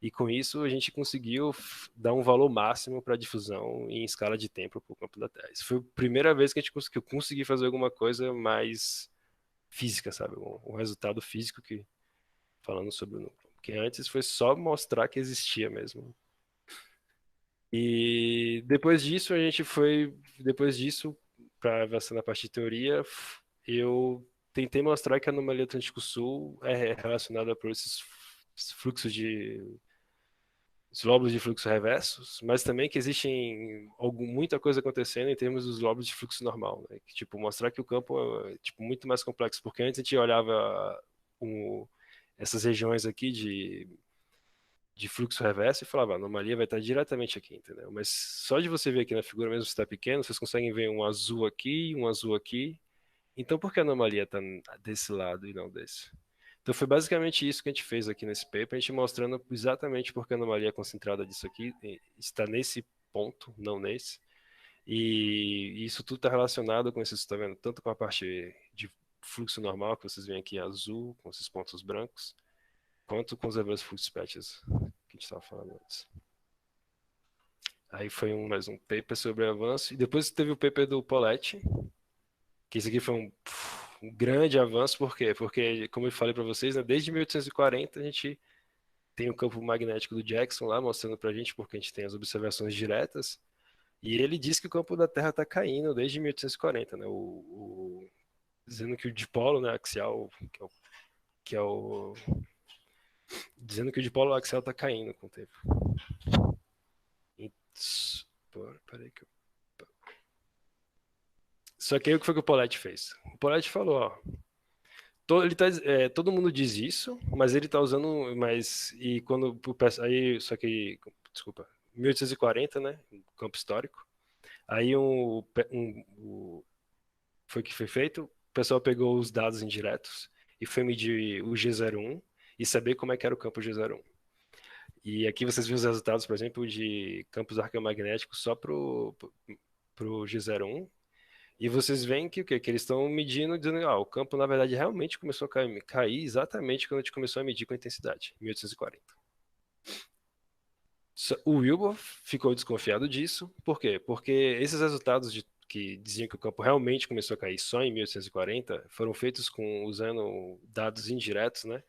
E com isso a gente conseguiu dar um valor máximo para a difusão em escala de tempo para o campo da Terra. Isso foi a primeira vez que eu consegui fazer alguma coisa mais física, sabe? Um resultado físico falando sobre o núcleo. Porque antes foi só mostrar que existia mesmo. E depois disso, para avançar na parte de teoria, eu tentei mostrar que a anomalia Atlântico Sul é relacionada por esses fluxos os lóbulos de fluxo reversos, mas também que existem muita coisa acontecendo em termos dos lóbulos de fluxo normal, né? Que, tipo, mostrar que o campo é tipo, muito mais complexo, porque antes a gente olhava essas regiões aqui de fluxo reverso e falava, a anomalia vai estar diretamente aqui, entendeu? Mas só de você ver aqui na figura, mesmo se está pequeno, vocês conseguem ver um azul aqui, um azul aqui. Então por que a anomalia está desse lado e não desse? Então foi basicamente isso que a gente fez aqui nesse paper, a gente mostrando exatamente por que a anomalia concentrada disso aqui está nesse ponto, não nesse. E isso tudo está relacionado com isso, está vendo? Tanto com a parte de fluxo normal, que vocês veem aqui em azul, com esses pontos brancos, quanto com os reverse flux patches que a gente estava falando antes. Aí foi mais um paper sobre avanço. E depois teve o paper do Poletti, que esse aqui foi um grande avanço. Por quê? Porque, como eu falei para vocês, né, desde 1840 a gente tem o campo magnético do Jackson lá, mostrando para a gente, porque a gente tem as observações diretas. E ele diz que o campo da Terra está caindo desde 1840, né? Dizendo que o dipolo, né, axial, dizendo que o dipolo axial está caindo com o tempo. Peraí que Só que aí o que foi que o Poletti fez? O Poletti falou, ó, todo mundo diz isso, mas ele está usando, e quando aí, só que, desculpa, 1840, né, campo histórico. Aí foi o que foi feito, o pessoal pegou os dados indiretos e foi medir o G01 e saber como é que era o campo G01. E aqui vocês viram os resultados, por exemplo, de campos arqueomagnéticos só pro G01. E vocês veem que o quê? Que eles estão medindo, dizendo que o campo, na verdade, realmente começou a cair exatamente quando a gente começou a medir com intensidade, 1840. O Wilbur ficou desconfiado disso. Por quê? Porque esses resultados que diziam que o campo realmente começou a cair só em 1840 foram feitos usando dados indiretos, né?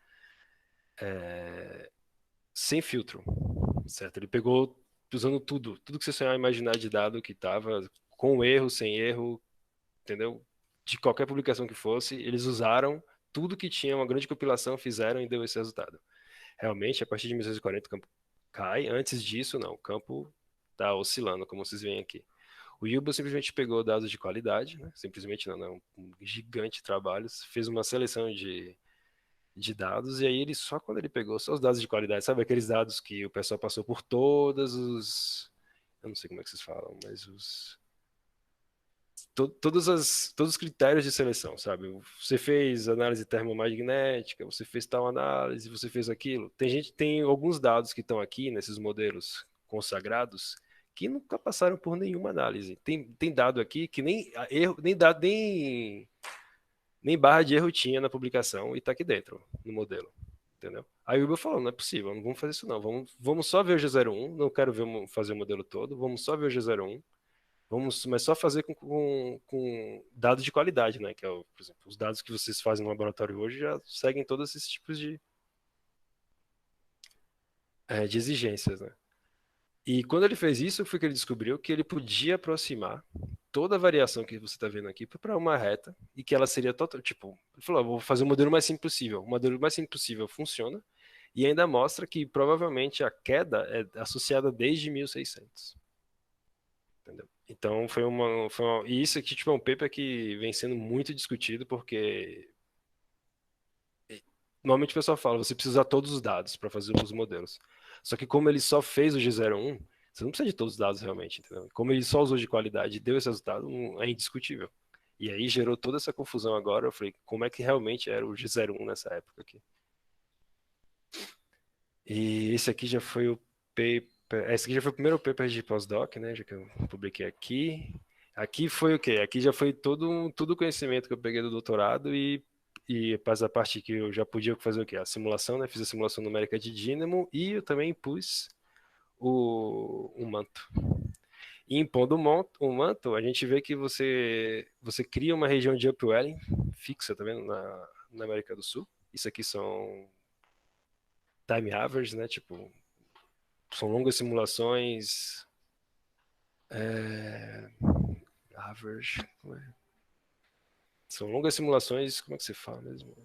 Sem filtro, certo? Ele pegou usando tudo que você sonhar imaginar de dado que estava, com erro, sem erro, entendeu? De qualquer publicação que fosse, eles usaram tudo que tinha, uma grande compilação, fizeram e deu esse resultado. Realmente, a partir de 1940 o campo cai, antes disso não, o campo está oscilando, como vocês veem aqui. O Yuba simplesmente pegou dados de qualidade, né? Simplesmente não, é um gigante trabalho, fez uma seleção de dados, e aí ele só quando ele pegou só os dados de qualidade, sabe aqueles dados que o pessoal passou por todos eu não sei como é que vocês falam, mas todos os critérios de seleção, sabe? Você fez análise termomagnética, você fez tal análise, você fez aquilo. Tem alguns dados que estão aqui nesses modelos consagrados que nunca passaram por nenhuma análise. Tem dado aqui que nem erro, nem barra de erro tinha na publicação e está aqui dentro no modelo, entendeu? Aí o Uber falou, não é possível, não vamos fazer isso não. Vamos só ver o G01, não quero fazer o modelo todo, vamos só ver o G01. Mas só fazer com dados de qualidade, né? Que é, por exemplo, os dados que vocês fazem no laboratório hoje já seguem todos esses tipos de exigências, né? E quando ele fez isso, foi que ele descobriu que ele podia aproximar toda a variação que você está vendo aqui para uma reta e que ela seria total, tipo, ele falou, vou fazer o modelo mais simples possível. O modelo mais simples possível funciona e ainda mostra que provavelmente a queda é associada desde 1600. Entendeu? Então e isso aqui tipo, é um paper que vem sendo muito discutido porque normalmente o pessoal fala, você precisa usar todos os dados para fazer os modelos. Só que como ele só fez o G01, você não precisa de todos os dados realmente, entendeu? Como ele só usou de qualidade e deu esse resultado, é indiscutível. E aí gerou toda essa confusão agora, eu falei, como é que realmente era o G01 nessa época aqui? E esse aqui já foi o paper. Esse aqui já foi o primeiro paper de pós-doc, né? Já que eu publiquei aqui. Aqui foi o quê? Aqui já foi todo o conhecimento que eu peguei do doutorado e faz a parte que eu já podia fazer o quê? A simulação, né? Fiz a simulação numérica de dínamo e eu também pus o manto. E impondo o manto, a gente vê que você cria uma região de upwelling fixa, tá vendo? Na América do Sul. Isso aqui são time average, né? Tipo, são longas simulações. Average. São longas simulações. Como é que se fala mesmo?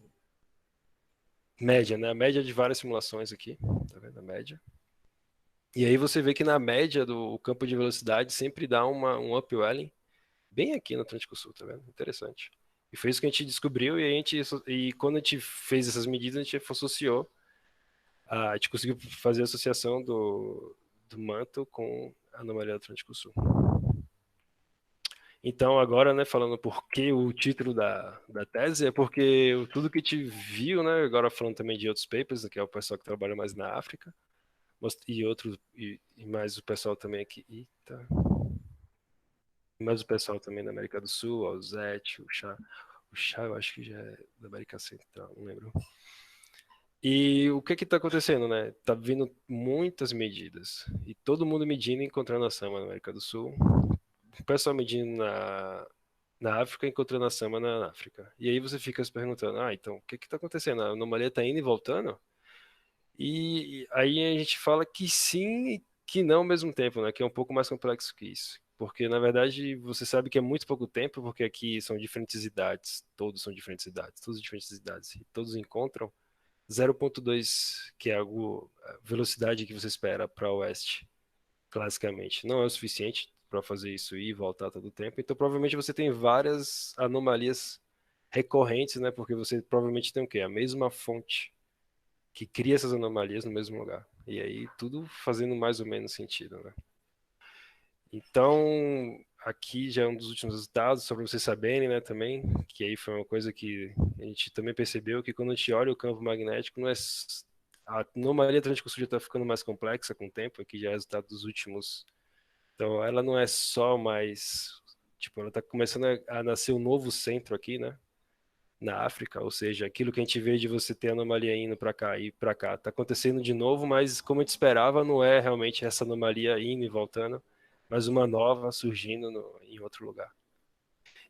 Média, né? A média de várias simulações aqui. Tá vendo? A média. E aí você vê que na média do campo de velocidade sempre dá um upwelling bem aqui no Atlântico Sul, tá vendo? Interessante. E foi isso que a gente descobriu e quando a gente fez essas medidas, a gente associou a gente conseguiu fazer a associação do manto com a anomalia do Atlântico Sul. Então, agora, né, falando por que o título da tese, é porque tudo que a gente viu, né, agora falando também de outros papers, que é o pessoal que trabalha mais na África, e mais o pessoal também aqui, mais o pessoal também da América do Sul, o Zete, o Chá eu acho que já é da América Central, não lembro. E o que está acontecendo, né? Tá vindo muitas medidas, e todo mundo medindo e encontrando a Sama na América do Sul, o pessoal medindo na África, encontrando a Sama na África. E aí você fica se perguntando, então o que está acontecendo? A anomalia está indo e voltando? E aí a gente fala que sim e que não ao mesmo tempo, né? Que é um pouco mais complexo que isso. Porque, na verdade, você sabe que é muito pouco tempo, porque aqui são diferentes idades, todos são diferentes idades, todos diferentes idades, e todos encontram 0,2, que é a velocidade que você espera para o oeste, classicamente. Não é o suficiente para fazer isso e voltar todo o tempo, então provavelmente você tem várias anomalias recorrentes, né? Porque você provavelmente tem o quê? A mesma fonte que cria essas anomalias no mesmo lugar. E aí tudo fazendo mais ou menos sentido, né? Então, aqui já é um dos últimos resultados, só para vocês saberem, né, também, que aí foi uma coisa que a gente também percebeu, que quando a gente olha o campo magnético, não é a anomalia Atlântico Sul já está ficando mais complexa com o tempo, aqui já é resultado dos últimos. Então, ela não é só mais, tipo, ela está começando a nascer um novo centro aqui, né, na África, ou seja, aquilo que a gente vê de você ter anomalia indo para cá e para cá, está acontecendo de novo, mas como a gente esperava, não é realmente essa anomalia indo e voltando, mas uma nova surgindo em outro lugar.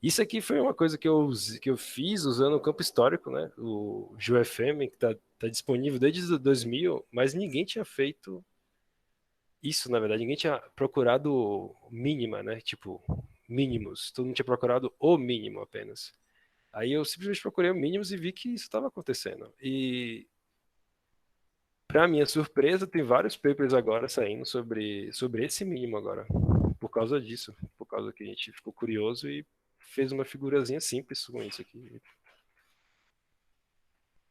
Isso aqui foi uma coisa que eu fiz usando o campo histórico, né? O GeoFM, que tá disponível desde 2000, mas ninguém tinha feito isso, na verdade. Ninguém tinha procurado mínima, né? Tipo, mínimos. Todo mundo tinha procurado o mínimo apenas. Aí eu simplesmente procurei o mínimos e vi que isso estava acontecendo. E, para minha surpresa, tem vários papers agora saindo sobre esse mínimo agora. Por causa disso. Por causa que a gente ficou curioso e fez uma figurazinha simples com isso aqui.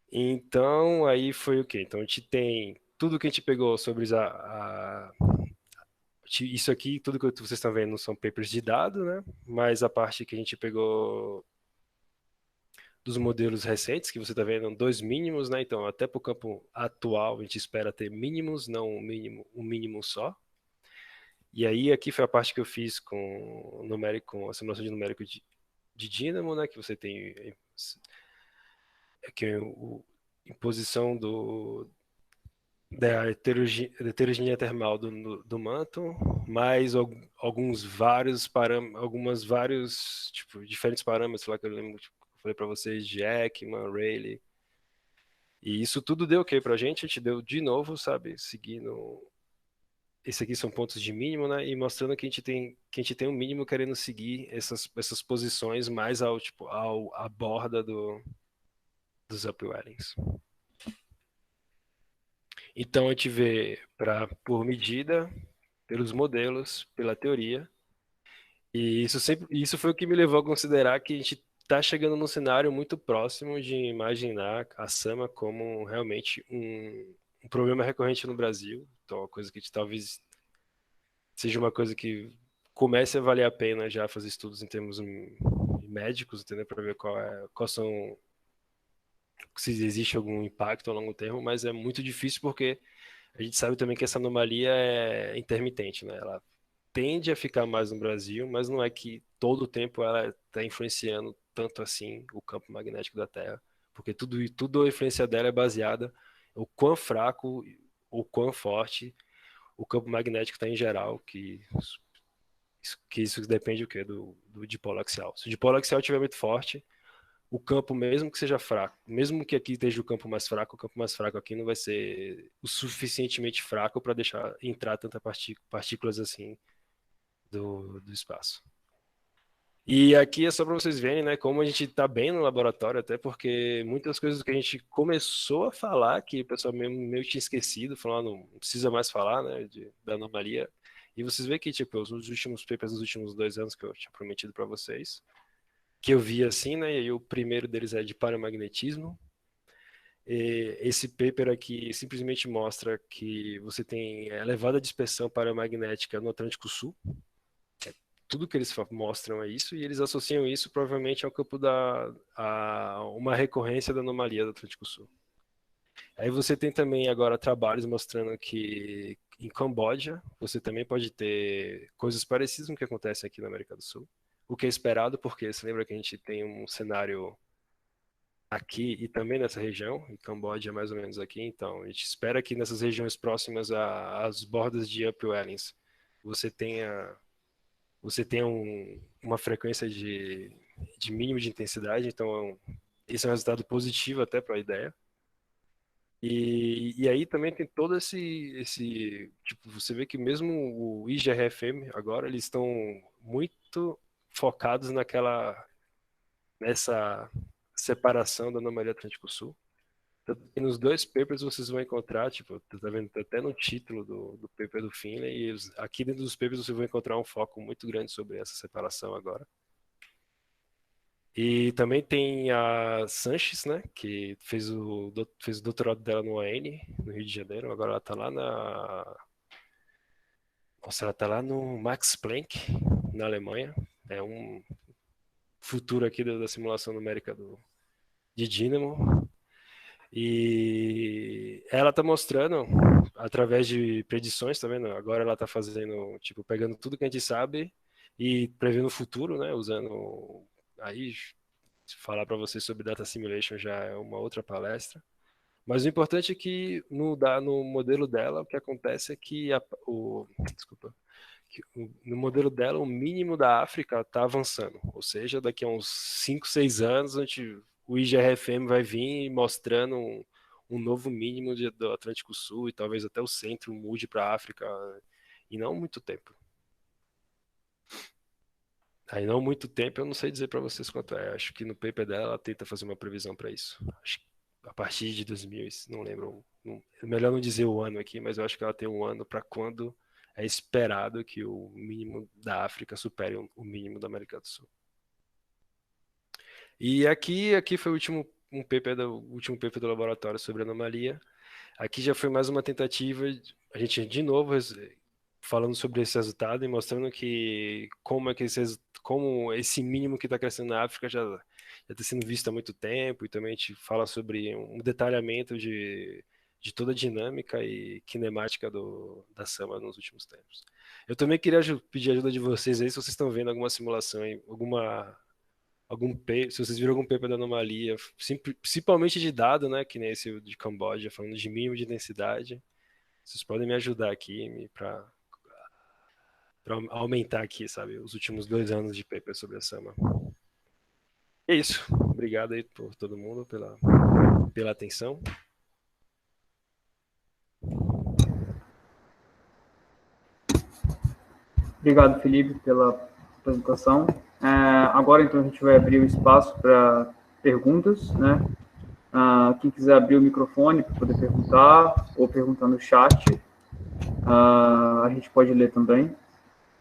Então, aí foi o quê? Então, a gente tem tudo que a gente pegou sobre isso aqui, tudo que vocês estão vendo são papers de dado, né? Mas a parte que a gente pegou dos modelos recentes, que você está vendo, dois mínimos, né? Então, até para o campo atual, a gente espera ter mínimos, não um mínimo só. E aí, aqui foi a parte que eu fiz com a simulação de numérico de dínamo, né? Que você tem aqui em posição da heterogeneia termal do manto, mais alguns vários, tipo, diferentes parâmetros lá que eu lembro, tipo, eu falei para vocês, de Ekman, Rayleigh. E isso tudo deu o que pra gente? A gente deu de novo, sabe, seguindo. Esse aqui são pontos de mínimo, né? E mostrando que a gente tem um mínimo querendo seguir essas posições mais à borda dos upwellings. Então a gente vê por medida, pelos modelos, pela teoria. E isso foi o que me levou a considerar que a gente está chegando num cenário muito próximo de imaginar a Sama como realmente um problema recorrente no Brasil. Então, uma coisa que talvez seja uma coisa que comece a valer a pena já fazer estudos em termos médicos, entendeu? Para ver quais são, se existe algum impacto a longo termo, mas é muito difícil porque a gente sabe também que essa anomalia é intermitente, né? Ela tende a ficar mais no Brasil, mas não é que todo o tempo ela está influenciando tanto assim o campo magnético da Terra, porque tudo a influência dela é baseada o quão fraco ou quão forte o campo magnético está em geral, que isso depende do quê? Do dipolo axial. Se o dipolo axial estiver muito forte, o campo, mesmo que seja fraco, mesmo que aqui esteja o campo mais fraco aqui não vai ser o suficientemente fraco para deixar entrar tanta partículas assim do espaço. E aqui é só para vocês verem, né, como a gente está bem no laboratório, até porque muitas coisas que a gente começou a falar, que o pessoal meio tinha esquecido, falando, não precisa mais falar, né, da anomalia. E vocês veem que, tipo, os últimos papers dos últimos 2 anos que eu tinha prometido para vocês, que eu vi assim, né, e aí o primeiro deles é de paramagnetismo. esse paper aqui simplesmente mostra que você tem elevada dispersão paramagnética no Atlântico Sul. Tudo que eles mostram é isso, e eles associam isso provavelmente ao campo a uma recorrência da anomalia do Atlântico Sul. Aí você tem também agora trabalhos mostrando que em Camboja você também pode ter coisas parecidas com o que acontece aqui na América do Sul. O que é esperado, porque você lembra que a gente tem um cenário aqui e também nessa região, em Camboja mais ou menos aqui, então a gente espera que nessas regiões próximas às bordas de Upwellings você tenha uma frequência de mínimo de intensidade, então esse é um resultado positivo até para a ideia. E aí também tem todo tipo, você vê que mesmo o IGRFM agora eles estão muito focados nessa separação da anomalia Atlântico Sul. E nos dois papers vocês vão encontrar, tipo, tá vendo até no título do paper do Finlay, e aqui dentro dos papers você vai encontrar um foco muito grande sobre essa separação agora. E também tem a Sanches, né, que fez o doutorado dela no AN, no Rio de Janeiro, agora ela tá lá ela tá lá no Max Planck, na Alemanha. É um futuro aqui da simulação numérica de Dynamo. E ela tá mostrando, através de predições, tá vendo? Agora ela tá fazendo, tipo, pegando tudo que a gente sabe e prevendo o futuro, né? Usando aí, falar para vocês sobre Data Simulation já é uma outra palestra. Mas o importante é que no modelo dela, o que acontece é que no modelo dela, o mínimo da África está avançando. Ou seja, daqui a uns 5, 6 anos, o IGRFM vai vir mostrando um novo mínimo do Atlântico Sul e talvez até o centro mude para a África em não muito tempo. Aí não muito tempo, eu não sei dizer para vocês quanto é. Acho que no paper dela ela tenta fazer uma previsão para isso. Acho que a partir de 2000, não lembro. É melhor não dizer o ano aqui, mas eu acho que ela tem um ano para quando é esperado que o mínimo da África supere o mínimo da América do Sul. E aqui foi o último paper do laboratório sobre anomalia. Aqui já foi mais uma tentativa, a gente de novo falando sobre esse resultado e mostrando que como esse mínimo que está crescendo na África já está sendo visto há muito tempo, e também a gente fala sobre um detalhamento de toda a dinâmica e kinemática da Sama nos últimos tempos. Eu também queria pedir ajuda de vocês aí, se vocês estão vendo alguma simulação, se vocês viram algum paper da anomalia, principalmente de dado, né, que nem esse de Camboja, falando de mínimo de densidade, vocês podem me ajudar aqui para aumentar aqui, sabe, os últimos 2 anos de paper sobre a Sama. É isso. Obrigado aí por todo mundo pela atenção. Obrigado, Felipe, pela apresentação. Agora, então, a gente vai abrir o espaço para perguntas, né? Quem quiser abrir o microfone para poder perguntar, ou perguntar no chat, a gente pode ler também.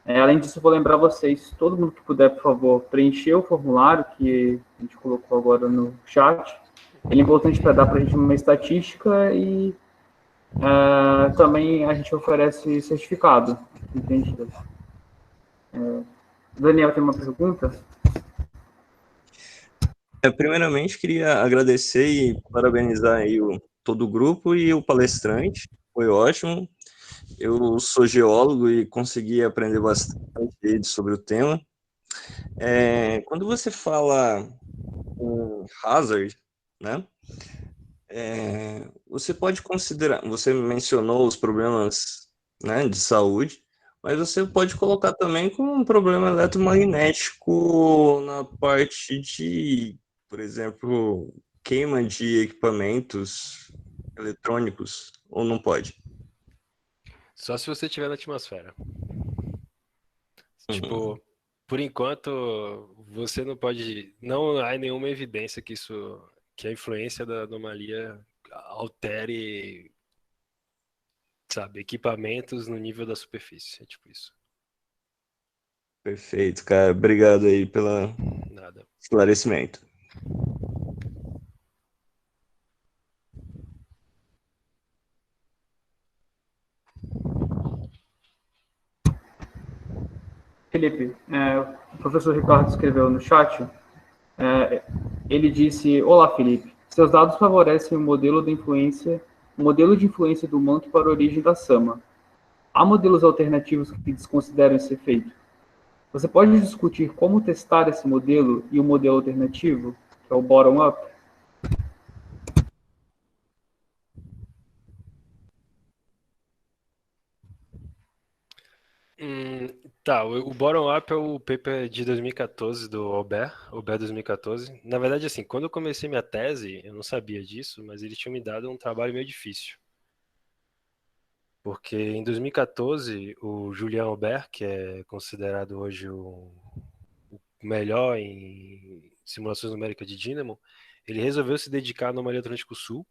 Além disso, eu vou lembrar vocês, todo mundo que puder, por favor, preencher o formulário que a gente colocou agora no chat. Ele é importante para dar para a gente uma estatística e também a gente oferece certificado. Entende? Daniel, tem uma pergunta? Primeiramente, queria agradecer e parabenizar aí todo o grupo e o palestrante. Foi ótimo. Eu sou geólogo e consegui aprender bastante sobre o tema. Quando você fala em hazard, né? Você pode considerar, você mencionou os problemas, né, de saúde, mas você pode colocar também como um problema eletromagnético na parte de, por exemplo, queima de equipamentos eletrônicos, ou não pode? Só se você estiver na atmosfera. Tipo, por enquanto, você não pode. Não há nenhuma evidência que a influência da anomalia altere, sabe, equipamentos no nível da superfície. É tipo isso. Perfeito, cara. Obrigado aí pelo Nada. esclarecimento. Felipe, o professor Ricardo escreveu no chat, ele disse: Olá, Felipe, seus dados favorecem o modelo de influência do manto para a origem da Sama. Há modelos alternativos que desconsideram esse efeito. Você pode discutir como testar esse modelo e o modelo alternativo, que é o bottom-up? Tá, o bottom-up é o paper de 2014 do Aubert 2014. Na verdade, assim, quando eu comecei minha tese, eu não sabia disso, mas eles tinham me dado um trabalho meio difícil. Porque em 2014, o Julien Aubert, que é considerado hoje o melhor em simulações numéricas de dínamo, ele resolveu se dedicar à anomalia Atlântico Sul.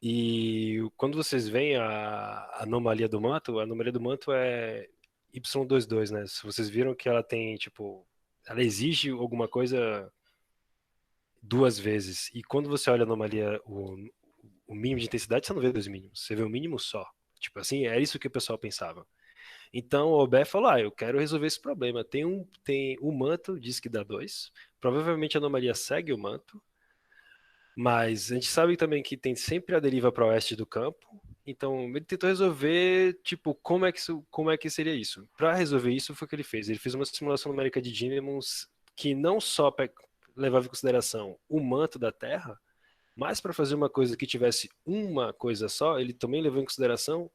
E quando vocês veem a anomalia do manto, a anomalia do manto é Y22, né? Se vocês viram que ela tem, tipo, ela exige alguma coisa duas vezes. E quando você olha a anomalia, o mínimo de intensidade, você não vê dois mínimos, você vê o mínimo só. Tipo assim, é isso que o pessoal pensava. Então o Obé falou: eu quero resolver esse problema. Tem o manto, diz que dá 2. Provavelmente a anomalia segue o manto, mas a gente sabe também que tem sempre a deriva para oeste do campo. Então ele tentou resolver, tipo, como é que seria isso. Para resolver isso foi o que ele fez. Ele fez uma simulação numérica de dínamos que não só levava em consideração o manto da Terra, mas para fazer uma coisa que tivesse uma coisa só, ele também levou em consideração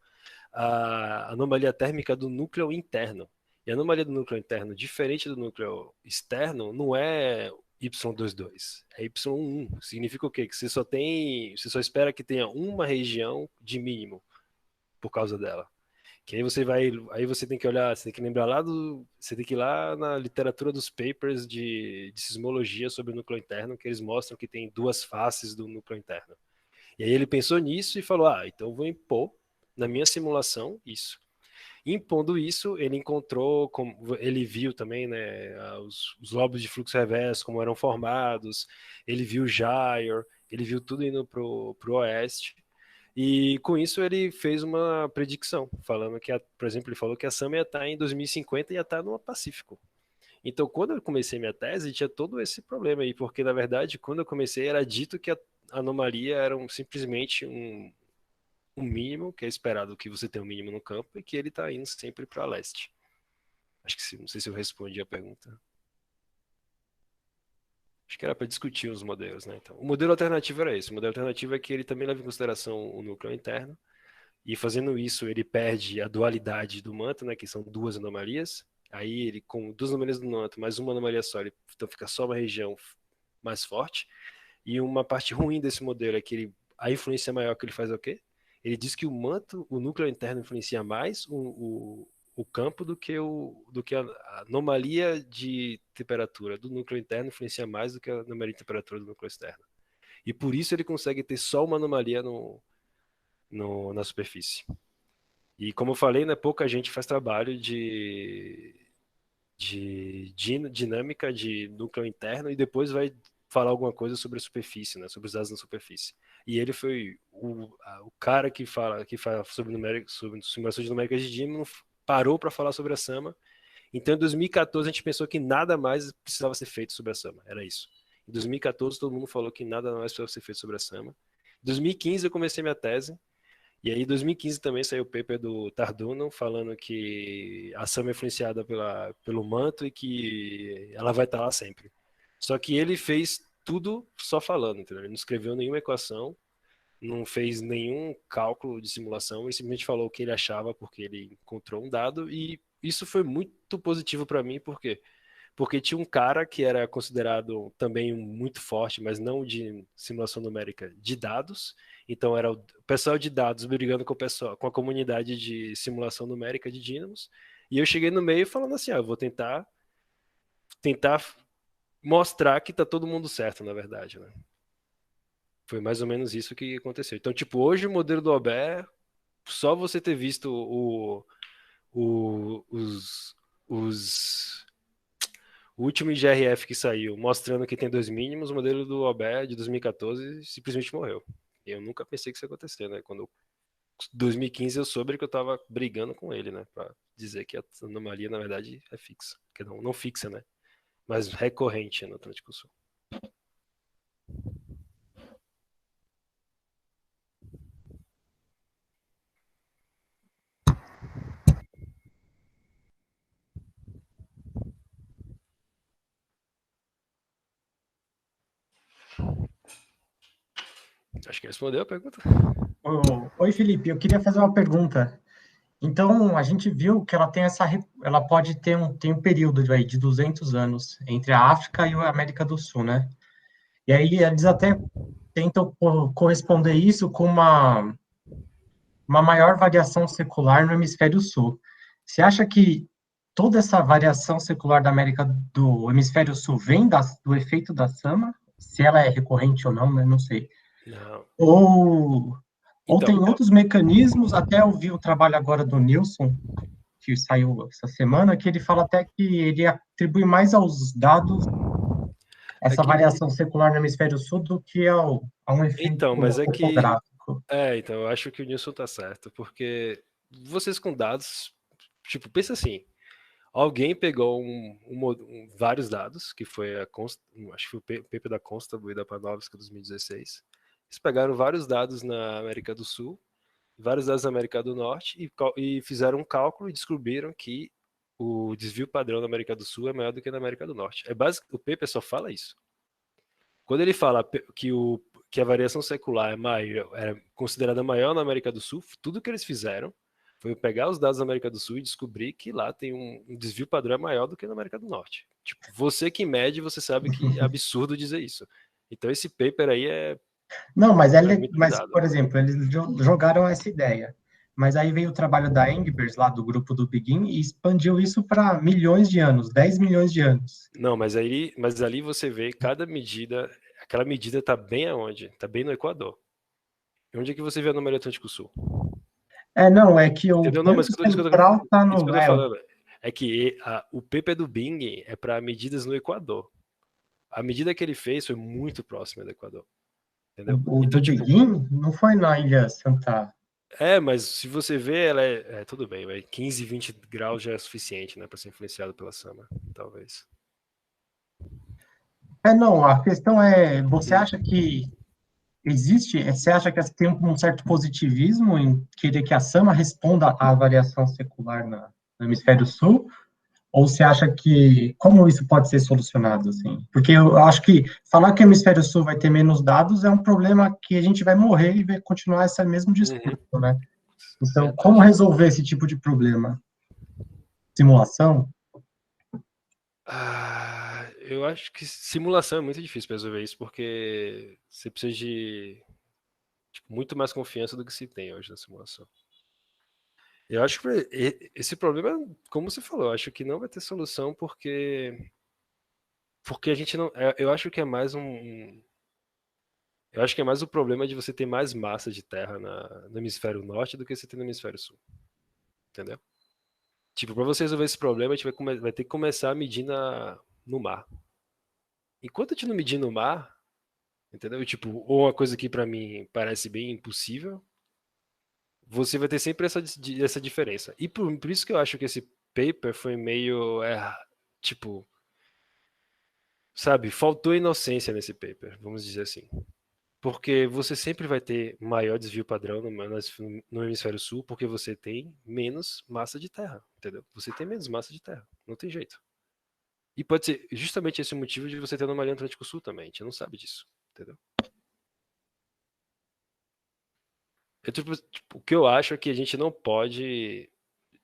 a anomalia térmica do núcleo interno. E a anomalia do núcleo interno, diferente do núcleo externo, não é Y22, é Y1. Significa o quê? Que você só espera que tenha uma região de mínimo por causa dela. Que aí você tem que olhar, você tem que lembrar você tem que ir lá na literatura dos papers de sismologia sobre o núcleo interno, que eles mostram que tem duas faces do núcleo interno. E aí ele pensou nisso e falou: então eu vou impor na minha simulação isso. Impondo isso, ele viu também, né, os lobos de fluxo reverso, como eram formados, ele viu o gyre, ele viu tudo indo pro oeste, e com isso ele fez uma predição, falando que, por exemplo, ele falou que a Sama ia estar em 2050 e ia estar no Pacífico. Então, quando eu comecei minha tese, tinha todo esse problema aí, porque, na verdade, quando eu comecei, era dito que a anomalia era simplesmente um mínimo, que é esperado que você tenha um mínimo no campo, e que ele está indo sempre para leste. Acho que não sei se eu respondi a pergunta. Acho que era para discutir os modelos, né? Então, o modelo alternativo era esse. O modelo alternativo é que ele também leva em consideração o núcleo interno, e fazendo isso, ele perde a dualidade do manto, né? Que são duas anomalias. Aí ele, com duas anomalias do manto, mais uma anomalia só, então fica só uma região mais forte. E uma parte ruim desse modelo é que a influência maior que ele faz é o quê? Ele diz que o núcleo interno influencia mais o campo do que a anomalia de temperatura do núcleo interno influencia mais do que a anomalia de temperatura do núcleo externo. E por isso ele consegue ter só uma anomalia na superfície. E como eu falei, né, pouca gente faz trabalho de dinâmica de núcleo interno e depois vai falar alguma coisa sobre a superfície, né, sobre os dados na superfície. E ele foi o cara que fala sobre simulações numéricas de Dino, parou para falar sobre a Sama. Então, em 2014, a gente pensou que nada mais precisava ser feito sobre a Sama. Era isso. Em 2014, todo mundo falou que nada mais precisava ser feito sobre a Sama. Em 2015, eu comecei minha tese. E aí, em 2015 também saiu o paper do Tarduno falando que a Sama é influenciada pelo manto e que ela vai estar lá sempre. Só que ele fez tudo só falando, entendeu? Ele não escreveu nenhuma equação, não fez nenhum cálculo de simulação, ele simplesmente falou o que ele achava porque ele encontrou um dado e isso foi muito positivo para mim, por quê? Porque tinha um cara que era considerado também muito forte, mas não de simulação numérica, de dados. Então era o pessoal de dados brigando com a comunidade de simulação numérica de dínamos. E eu cheguei no meio falando assim, eu vou tentar mostrar que tá todo mundo certo, na verdade, né? Foi mais ou menos isso que aconteceu. Então, tipo, hoje o modelo do Albert, só você ter visto o, os o último IGRF que saiu, mostrando que tem dois mínimos, o modelo do Albert de 2014 simplesmente morreu. Eu nunca pensei que isso ia acontecer, né? Quando eu 2015 eu soube que eu estava brigando com ele, né? Para dizer que a anomalia, na verdade, é fixa. Que não fixa, né? Mas recorrente no Atlântico Sul. Acho que respondeu a pergunta. Oi, Felipe, eu queria fazer uma pergunta. Então, a gente viu que ela tem ela pode ter tem um período aí de 200 anos entre a África e a América do Sul, né? E aí eles até tentam corresponder isso com uma maior variação secular no hemisfério sul. Você acha que toda essa variação secular da América do hemisfério sul vem do efeito da Sama? Se ela é recorrente ou não, né? Não sei. Não. Ou Então, tem outros mecanismos, até eu vi o trabalho agora do Nilson, que saiu essa semana, que ele fala até que ele atribui mais aos dados essa variação secular no hemisfério sul do que a um efeito então, mas é que topográfico. então eu acho que o Nilson tá certo, porque vocês com dados, tipo, pensa assim, alguém pegou vários dados, que foi acho que foi o paper da Constable e da Panofsky 2016. Eles pegaram vários dados na América do Sul, vários dados na América do Norte e fizeram um cálculo e descobriram que o desvio padrão na América do Sul é maior do que na América do Norte. O paper só fala isso. Quando ele fala que a variação secular é considerada maior na América do Sul, tudo que eles fizeram foi pegar os dados da América do Sul e descobrir que lá tem um desvio padrão maior do que na América do Norte. Tipo, você que mede, você sabe que é absurdo dizer isso. Então esse paper aí é... Não, mas por exemplo, eles jogaram essa ideia. Mas aí veio o trabalho da Engbers, lá do grupo do Begin, e expandiu isso para milhões de anos, 10 milhões de anos. Não, mas ali você vê cada medida, aquela medida está bem aonde? Está bem no Equador. E onde é que você vê a anomalia Atlântico Sul? Não, é que o central está no... É que o paper do Bing é para medidas no Equador. A medida que ele fez foi muito próxima do Equador. Entendeu? O então, do Begin não foi na Ilha Santa... mas se você vê, ela tudo bem, 15, 20 graus já é suficiente, né, para ser influenciado pela Sama, talvez. Não, a questão é, você acha que você acha que tem um certo positivismo em querer que a Sama responda à variação secular no hemisfério sul? Ou você acha que, como isso pode ser solucionado, assim? Porque eu acho que falar que o hemisfério sul vai ter menos dados é um problema que a gente vai morrer e vai continuar esse mesmo discurso, né? Então, como resolver esse tipo de problema? Simulação? Eu acho que simulação é muito difícil para resolver isso, porque você precisa de muito mais confiança do que se tem hoje na simulação. Eu acho que esse problema, como você falou, eu acho que não vai ter solução porque a gente não... Eu acho que é mais eu acho que é mais o problema de você ter mais massa de terra no hemisfério norte do que você tem no hemisfério sul. Entendeu? Tipo, para você resolver esse problema, a gente vai ter que começar a medir no mar. Enquanto a gente não medir no mar, entendeu? Tipo, ou uma coisa que para mim parece bem impossível, você vai ter sempre essa diferença. E por isso que eu acho que esse paper foi meio, tipo, sabe, faltou inocência nesse paper, vamos dizer assim. Porque você sempre vai ter maior desvio padrão no hemisfério sul, porque você tem menos massa de terra, entendeu? Você tem menos massa de terra, não tem jeito. E pode ser justamente esse o motivo de você ter anomalia no Atlântico Sul também, a gente não sabe disso, entendeu? O que eu acho é que a gente não pode...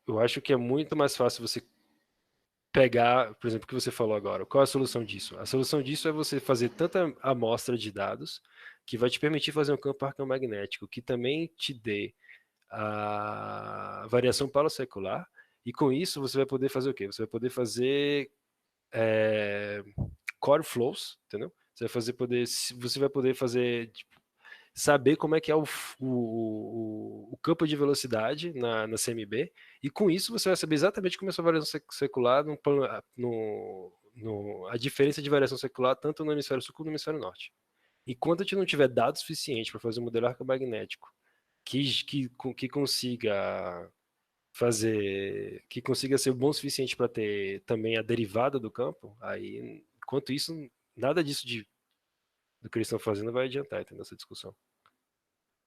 Eu acho que é muito mais fácil você pegar, por exemplo, o que você falou agora. Qual é a solução disso? A solução disso é você fazer tanta amostra de dados que vai te permitir fazer um campo arqueomagnético que também te dê a variação palosecular, e com isso você vai poder fazer o quê? Você vai poder fazer core flows, entendeu? Você vai poder fazer, tipo, saber como é que é o campo de velocidade na CMB, e com isso você vai saber exatamente como é a sua variação secular, a diferença de variação secular tanto no hemisfério sul como no hemisfério norte. Enquanto a gente não tiver dados suficientes para fazer um modelo arqueomagnético que consiga que consiga ser bom o suficiente para ter também a derivada do campo, aí, enquanto isso, nada disso do que eles estão fazendo vai adiantar, entendeu? Essa discussão.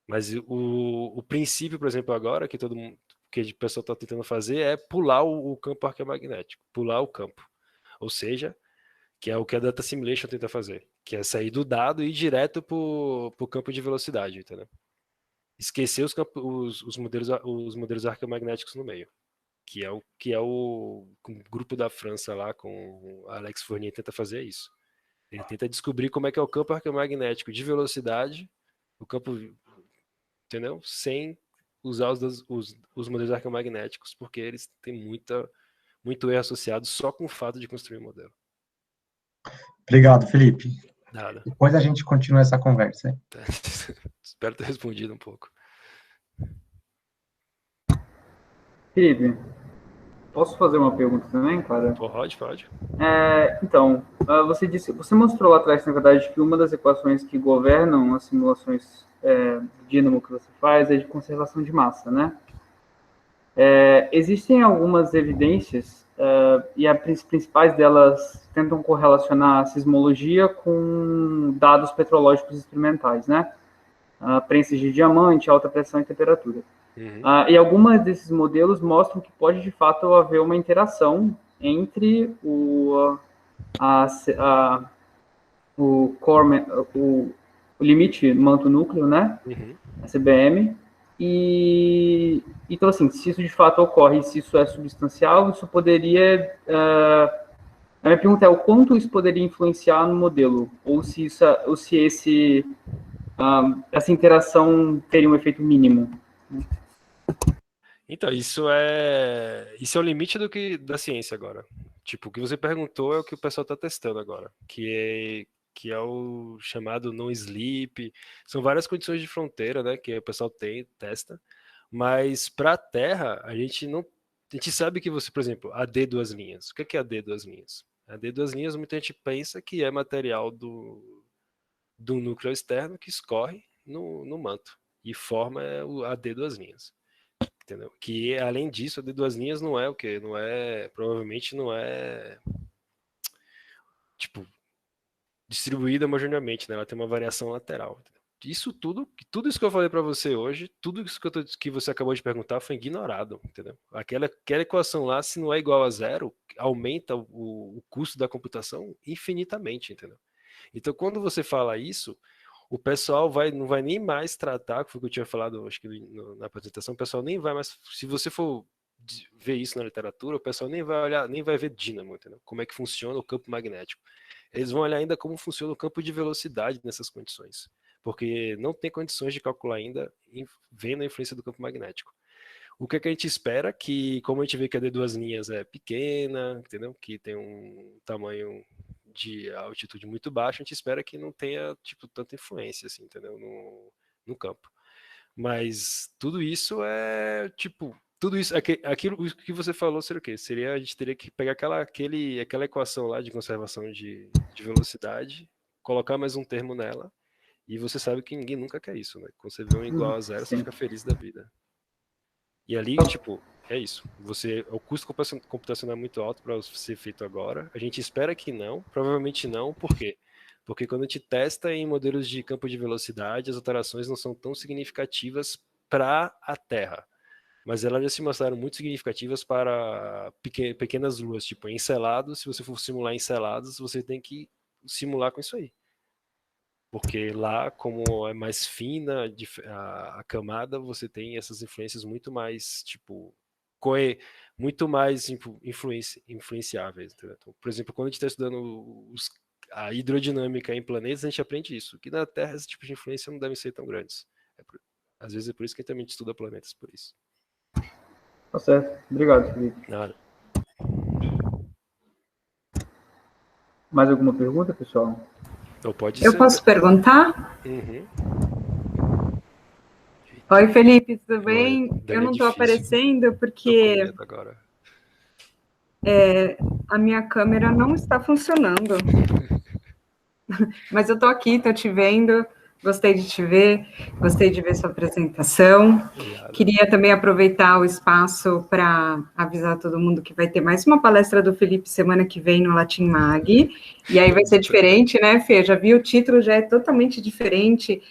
Mas o princípio, por exemplo, agora, que todo mundo, que o pessoal está tentando fazer é pular o campo arqueomagnético, pular o campo. Ou seja, que é o que a Data Simulation tenta fazer, que é sair do dado e ir direto para o campo de velocidade, entendeu? Esquecer os modelos arqueomagnéticos no meio, que é o grupo da França lá, com Alex Fournier, tenta fazer isso. Ele tenta descobrir como é que é o campo arqueomagnético de velocidade, o campo, entendeu? Sem usar os modelos arqueomagnéticos, porque eles têm muito erro associado só com o fato de construir um modelo. Obrigado, Felipe. Nada. Depois a gente continua essa conversa. Hein? Espero ter respondido um pouco. Felipe, posso fazer uma pergunta também, cara? Pode. Então, você mostrou lá atrás, na verdade, que uma das equações que governam as simulações de dínamo que você faz é de conservação de massa, né? Existem algumas evidências, e as principais delas tentam correlacionar a sismologia com dados petrológicos experimentais, né? Prensas de diamante, alta pressão e temperatura. Uhum. E algumas desses modelos mostram que pode, de fato, haver uma interação entre o limite manto-núcleo, né? Uhum. A CBM. E então, assim, se isso de fato ocorre, se isso é substancial, isso poderia... a minha pergunta é o quanto isso poderia influenciar no modelo, ou se essa interação teria um efeito mínimo. Então, isso é o limite da ciência agora. Tipo, o que você perguntou é o que o pessoal está testando agora, que é o chamado no-sleep. São várias condições de fronteira, né, que o pessoal testa, mas para a Terra, a gente sabe que por exemplo, AD duas linhas. O que é AD duas linhas? AD duas linhas, muita gente pensa que é material do núcleo externo que escorre no manto e forma o AD duas linhas. Entendeu? Que além disso, a de duas linhas não é o quê? Provavelmente não é tipo distribuída homogeneamente, né? Ela tem uma variação lateral. Entendeu? Tudo isso que eu falei para você hoje, tudo isso que você acabou de perguntar foi ignorado, entendeu? Aquela equação lá, se não é igual a zero, aumenta o custo da computação infinitamente, entendeu? Então, quando você fala isso, o pessoal não vai nem mais tratar, que foi o que eu tinha falado, acho que na apresentação, o pessoal nem vai mais, se você for ver isso na literatura, o pessoal nem vai olhar, nem vai ver dínamo, entendeu? Como é que funciona o campo magnético. Eles vão olhar ainda como funciona o campo de velocidade nessas condições, porque não tem condições de calcular ainda vendo a influência do campo magnético. O que a gente espera que, como a gente vê que a de duas linhas é pequena, entendeu? Que tem um tamanho de altitude muito baixa, a gente espera que não tenha tipo tanta influência assim, entendeu? No campo. Mas tudo isso aquilo que você falou seria o quê? A gente teria que pegar aquela equação lá de conservação de velocidade, colocar mais um termo nela, e você sabe que ninguém nunca quer isso, né? Quando você vê um igual a zero, você fica feliz da vida. E ali, tipo, é isso. O custo computacional é muito alto para ser feito agora. A gente espera que não, provavelmente não. Por quê? Porque quando a gente testa em modelos de campo de velocidade, as alterações não são tão significativas para a Terra. Mas elas já se mostraram muito significativas para pequenas luas, tipo Encelados. Se você for simular Encelados, você tem que simular com isso aí. Porque lá, como é mais fina a camada, você tem essas influências muito mais, tipo, muito mais influenciáveis. Entendeu? Então, por exemplo, quando a gente está estudando a hidrodinâmica em planetas, a gente aprende isso, que na Terra esse tipo de influência não devem ser tão grandes. Às vezes é por isso que a gente também estuda planetas, por isso. Tá certo. Obrigado, Felipe. Nada. Mais alguma pergunta, pessoal? Eu posso perguntar? Uhum. Oi, Felipe, tudo bem? Daí eu não estou aparecendo porque a minha câmera não está funcionando. Mas eu estou aqui, estou te vendo. Gostei de te ver, gostei de ver sua apresentação. Obrigado. Queria também aproveitar o espaço para avisar todo mundo que vai ter mais uma palestra do Felipe semana que vem no Latin Mag. E aí vai ser diferente, né, Fê? Já vi o título, já é totalmente diferente.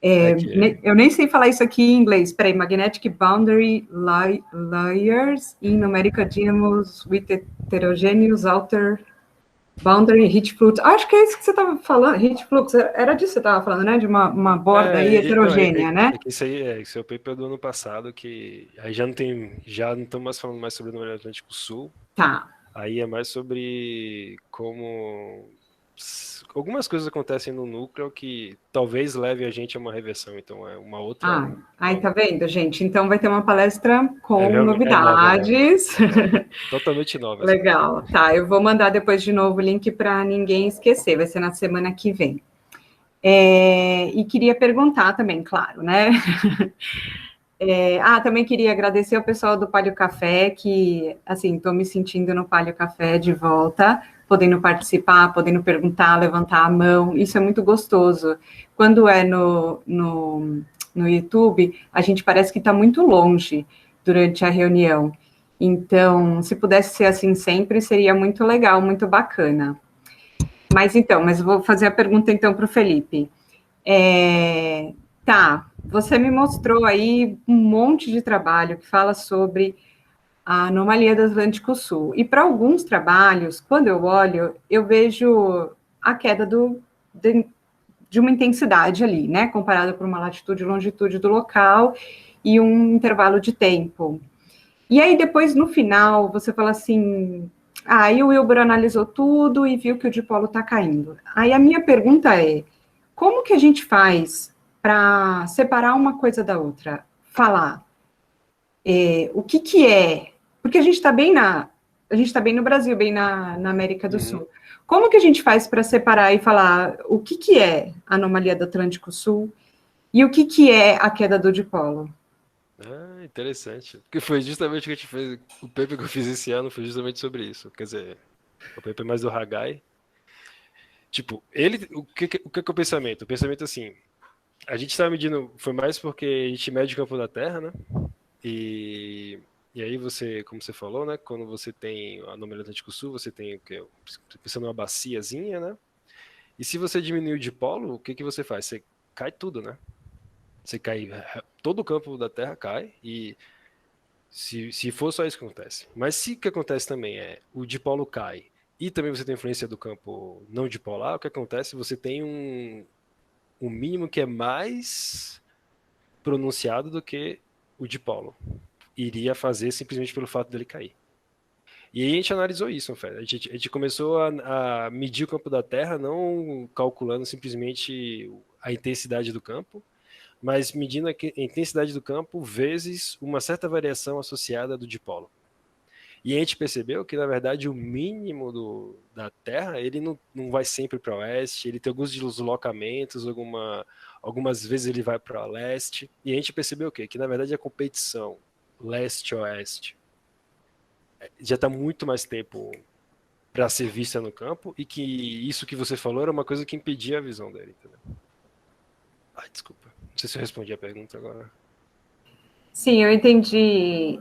Eu nem sei falar isso aqui em inglês. Peraí, Magnetic Boundary Layers in Numerical Dynamos with Heterogeneous Outer Boundary Heat Flux. Acho que é isso que você estava falando, Heat Flux. Era disso que você estava falando, né? De uma borda aí heterogênea, né? Isso é o paper do ano passado, que aí já não estamos mais falando mais sobre o número Atlântico Sul. Tá. Aí é mais sobre como algumas coisas acontecem no núcleo que talvez leve a gente a uma reversão, então é uma outra... Aí tá vendo, gente? Então vai ter uma palestra com novidades. Totalmente nova. Legal. Tá, eu vou mandar depois de novo o link para ninguém esquecer, vai ser na semana que vem. E queria perguntar também, claro, né? Também queria agradecer ao pessoal do Palio Café, que, assim, estou me sentindo no Palio Café de volta, podendo participar, podendo perguntar, levantar a mão, isso é muito gostoso. Quando é no YouTube, a gente parece que está muito longe durante a reunião. Então, se pudesse ser assim sempre, seria muito legal, muito bacana. Mas eu vou fazer a pergunta então para o Felipe. Você me mostrou aí um monte de trabalho que fala sobre a anomalia do Atlântico Sul. E para alguns trabalhos, quando eu olho, eu vejo a queda de uma intensidade ali, né? Comparada por uma latitude e longitude do local e um intervalo de tempo. E aí, depois, no final, você fala assim... Aí o Wilbur analisou tudo e viu que o dipolo está caindo. Aí a minha pergunta é, como que a gente faz para separar uma coisa da outra? Falar o que é... Porque a gente está bem no Brasil, bem na América do Sul. Como que a gente faz para separar e falar o que é a anomalia do Atlântico Sul e o que é a queda do dipolo? Interessante. Porque foi justamente o que a gente fez, o paper que eu fiz esse ano foi justamente sobre isso. Quer dizer, o paper mais do Hagai. Tipo, o que é o pensamento? O pensamento, assim, a gente estava medindo, foi mais porque a gente mede o campo da Terra, né? E aí você, como você falou, né? Quando você tem a anomalia do Atlântico Sul, você tem o quê? Pensando numa baciazinha, né? E se você diminui o dipolo, o que você faz? Você cai tudo, né? Você cai, todo o campo da Terra cai, e se for só isso que acontece. Mas se o que acontece também é, o dipolo cai, e também você tem influência do campo não dipolar, o que acontece? Você tem um mínimo que é mais pronunciado do que o dipolo iria fazer simplesmente pelo fato dele cair. E aí a gente analisou isso, a gente começou a medir o campo da Terra, não calculando simplesmente a intensidade do campo, mas medindo a intensidade do campo vezes uma certa variação associada do dipolo. E a gente percebeu que, na verdade, o mínimo da Terra, ele não vai sempre para o oeste, ele tem alguns deslocamentos, algumas vezes ele vai para o leste, e a gente percebeu o quê? Que, na verdade, a competição leste-oeste já está muito mais tempo para ser vista no campo, e que isso que você falou era uma coisa que impedia a visão dele, entendeu? Desculpa. Não sei se eu respondi a pergunta agora. Sim, eu entendi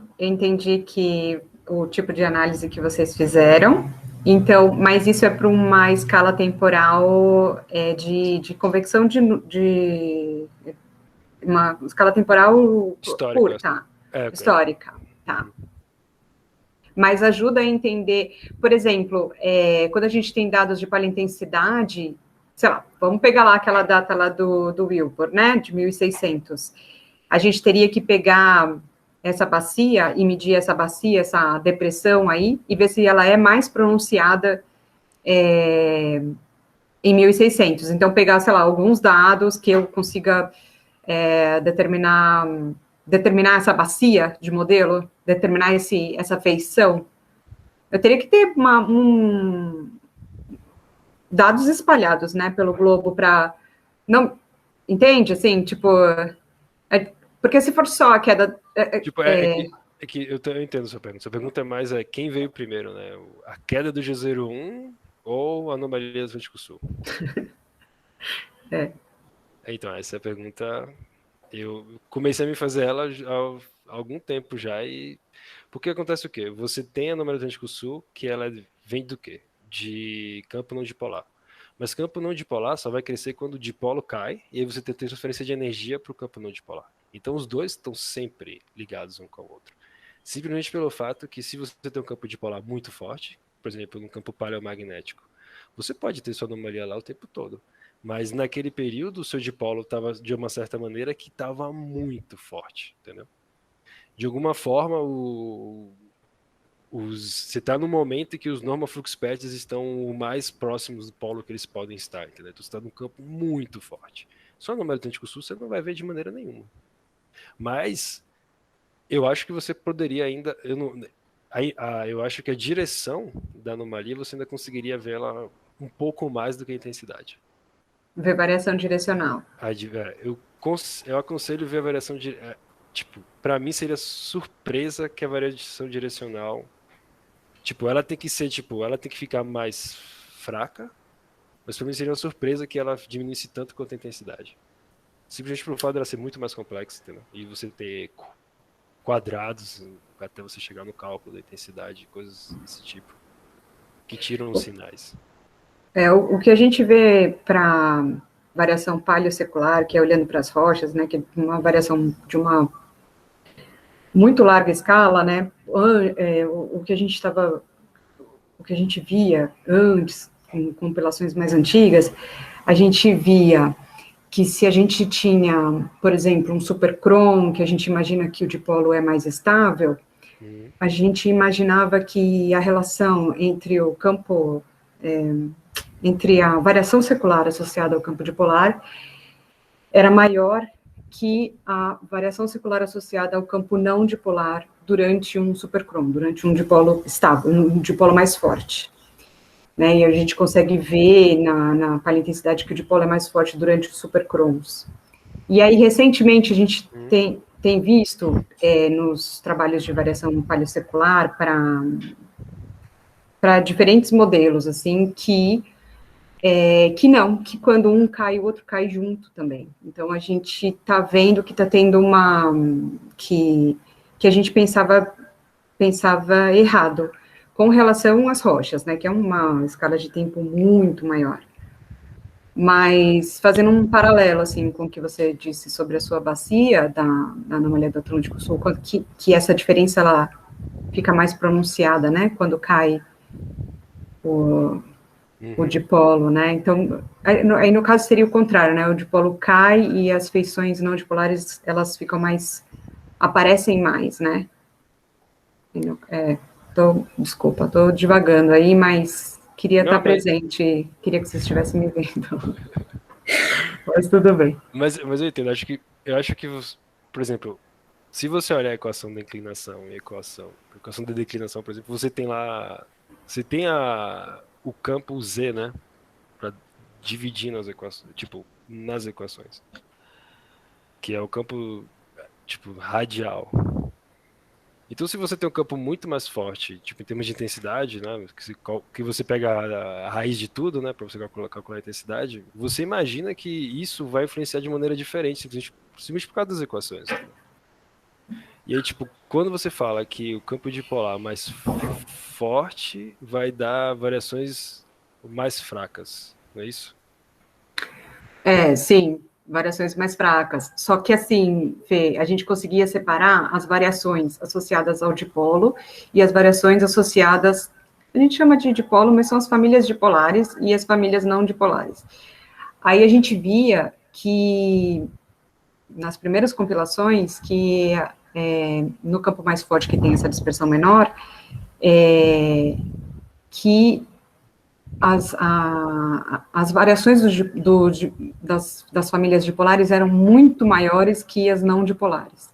que o tipo de análise que vocês fizeram, então, mas isso é para uma escala temporal de convecção de uma escala temporal curta, histórica, tá. Mas ajuda a entender, por exemplo, quando a gente tem dados de paleointensidade, sei lá, vamos pegar lá aquela data lá do Wilbur, né, de 1600. A gente teria que pegar essa bacia e medir essa bacia, essa depressão aí, e ver se ela é mais pronunciada em 1600. Então, pegar, sei lá, alguns dados que eu consiga determinar essa bacia de modelo, determinar essa feição. Eu teria que ter dados espalhados, né, pelo globo para... Não, entende? Assim, tipo... porque se for só a queda... que eu entendo a sua pergunta. Sua pergunta é mais quem veio primeiro, né? A queda do G01 ou a anomalia do Atlântico Sul? Então, essa pergunta, eu comecei a me fazer ela há algum tempo já, e porque acontece o quê? Você tem a anomalia do Atlântico Sul, que ela vem do quê? De campo não dipolar. Mas campo não dipolar só vai crescer quando o dipolo cai, e aí você tem transferência de energia para o campo não dipolar. Então os dois estão sempre ligados um com o outro. Simplesmente pelo fato que se você tem um campo dipolar muito forte, por exemplo, um campo paleomagnético, você pode ter sua anomalia lá o tempo todo. Mas naquele período o seu dipolo estava de uma certa maneira que estava muito forte, entendeu? De alguma forma, você está no momento em que os normal flux patches estão mais próximos do polo que eles podem estar, entendeu? Então, você está num campo muito forte. Só no Atlântico Sul você não vai ver de maneira nenhuma. Mas eu acho que você poderia ainda... Eu acho que a direção da anomalia você ainda conseguiria vê-la um pouco mais do que a intensidade. Ver variação direcional. Eu aconselho ver a variação de... Tipo, para mim seria surpresa que a variação direcional, tipo, ela tem que ficar mais fraca, mas para mim seria uma surpresa que ela diminuísse tanto quanto a intensidade. Simplesmente pelo fato dela ser muito mais complexa, entendeu? E você ter quadrados até você chegar no cálculo da intensidade, coisas desse tipo, que tiram os sinais. O que a gente vê para variação paleosecular, que é olhando para as rochas, né, que é uma variação de uma muito larga escala, né, o que a gente via antes, com compilações mais antigas, a gente via que se a gente tinha, por exemplo, um supercrom, que a gente imagina que o dipolo é mais estável, a gente imaginava que a relação entre o campo, entre a variação secular associada ao campo dipolar era maior que a variação secular associada ao campo não dipolar durante um supercrom, durante um dipolo estável, um dipolo mais forte. Né, e a gente consegue ver na paleointensidade que o dipolo é mais forte durante os supercromos. E aí, recentemente, a gente tem visto nos trabalhos de variação paleosecular para diferentes modelos, assim, que quando um cai, o outro cai junto também. Então, a gente está vendo que está tendo que a gente pensava errado com relação às rochas, né, que é uma escala de tempo muito maior. Mas, fazendo um paralelo, assim, com o que você disse sobre a sua bacia, da anomalia do Atlântico Sul, que essa diferença, ela fica mais pronunciada, né, quando cai o dipolo, né, então, aí no caso seria o contrário, né, o dipolo cai e as feições não dipolares, elas aparecem mais, né. Desculpa, estou divagando aí, mas queria estar presente, queria que vocês estivessem me vendo. Mas tudo bem. Mas eu entendo, eu acho que, por exemplo, se você olhar a equação da inclinação e a equação da declinação, por exemplo, você tem o campo Z, né, para dividir nas equações, que é o campo, tipo, radial. Então, se você tem um campo muito mais forte, tipo, em termos de intensidade, né, que você pega a raiz de tudo, né, para você calcular a intensidade, você imagina que isso vai influenciar de maneira diferente, simplesmente por causa das equações. Né? E aí, tipo, quando você fala que o campo dipolar mais forte vai dar variações mais fracas, não é isso? Sim. Variações mais fracas. Só que, assim, Fê, a gente conseguia separar as variações associadas ao dipolo e as variações associadas, a gente chama de dipolo, mas são as famílias dipolares e as famílias não dipolares. Aí a gente via que, nas primeiras compilações, que no campo mais forte, que tem essa dispersão menor, que as variações das famílias dipolares eram muito maiores que as não dipolares.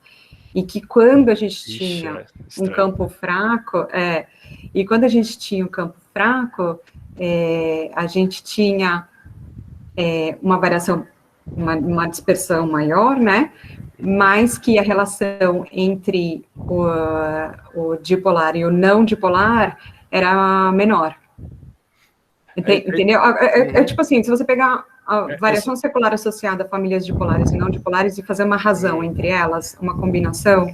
E que quando a gente tinha um campo fraco, a gente tinha uma variação, uma dispersão maior, né? Mas que a relação entre o dipolar e o não dipolar era menor. Entendeu? Tipo assim, se você pegar a variação secular associada a famílias dipolares e não dipolares e fazer uma razão entre elas, uma combinação.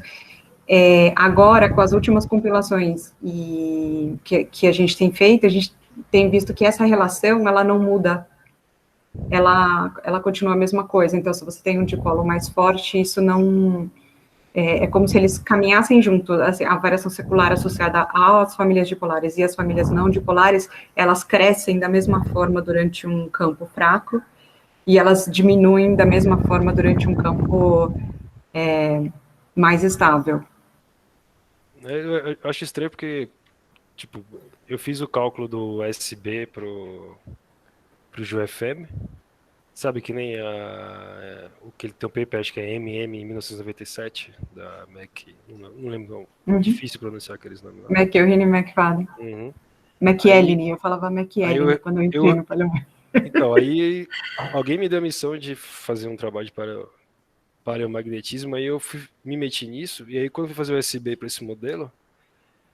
Agora, com as últimas compilações que a gente tem feito, a gente tem visto que essa relação, ela não muda, ela continua a mesma coisa. Então, se você tem um dipolo mais forte, isso não... É como se eles caminhassem juntos, assim, a variação secular associada às famílias dipolares e às famílias não dipolares, elas crescem da mesma forma durante um campo fraco, e elas diminuem da mesma forma durante um campo mais estável. Eu acho estranho porque, tipo, eu fiz o cálculo do SB pro GeoFM, sabe, que nem o que ele tem um paper, acho que é MM em 1997, da Mac, não lembro, não, difícil pronunciar aqueles nomes. McElhenney e McFadden. McElhenney, eu falava McElhenney quando eu entrei no Palomar. Então, aí alguém me deu a missão de fazer um trabalho para paleomagnetismo, aí eu me meti nisso, e aí quando eu fui fazer o SB para esse modelo,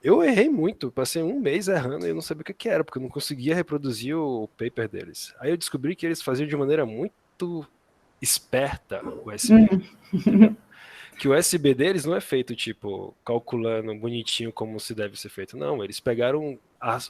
eu errei muito, passei um mês errando e eu não sabia o que era, porque eu não conseguia reproduzir o paper deles. Aí eu descobri que eles faziam de maneira muito esperta o SB. Que o SB deles não é feito, tipo, calculando bonitinho como se deve ser feito. Não, eles pegaram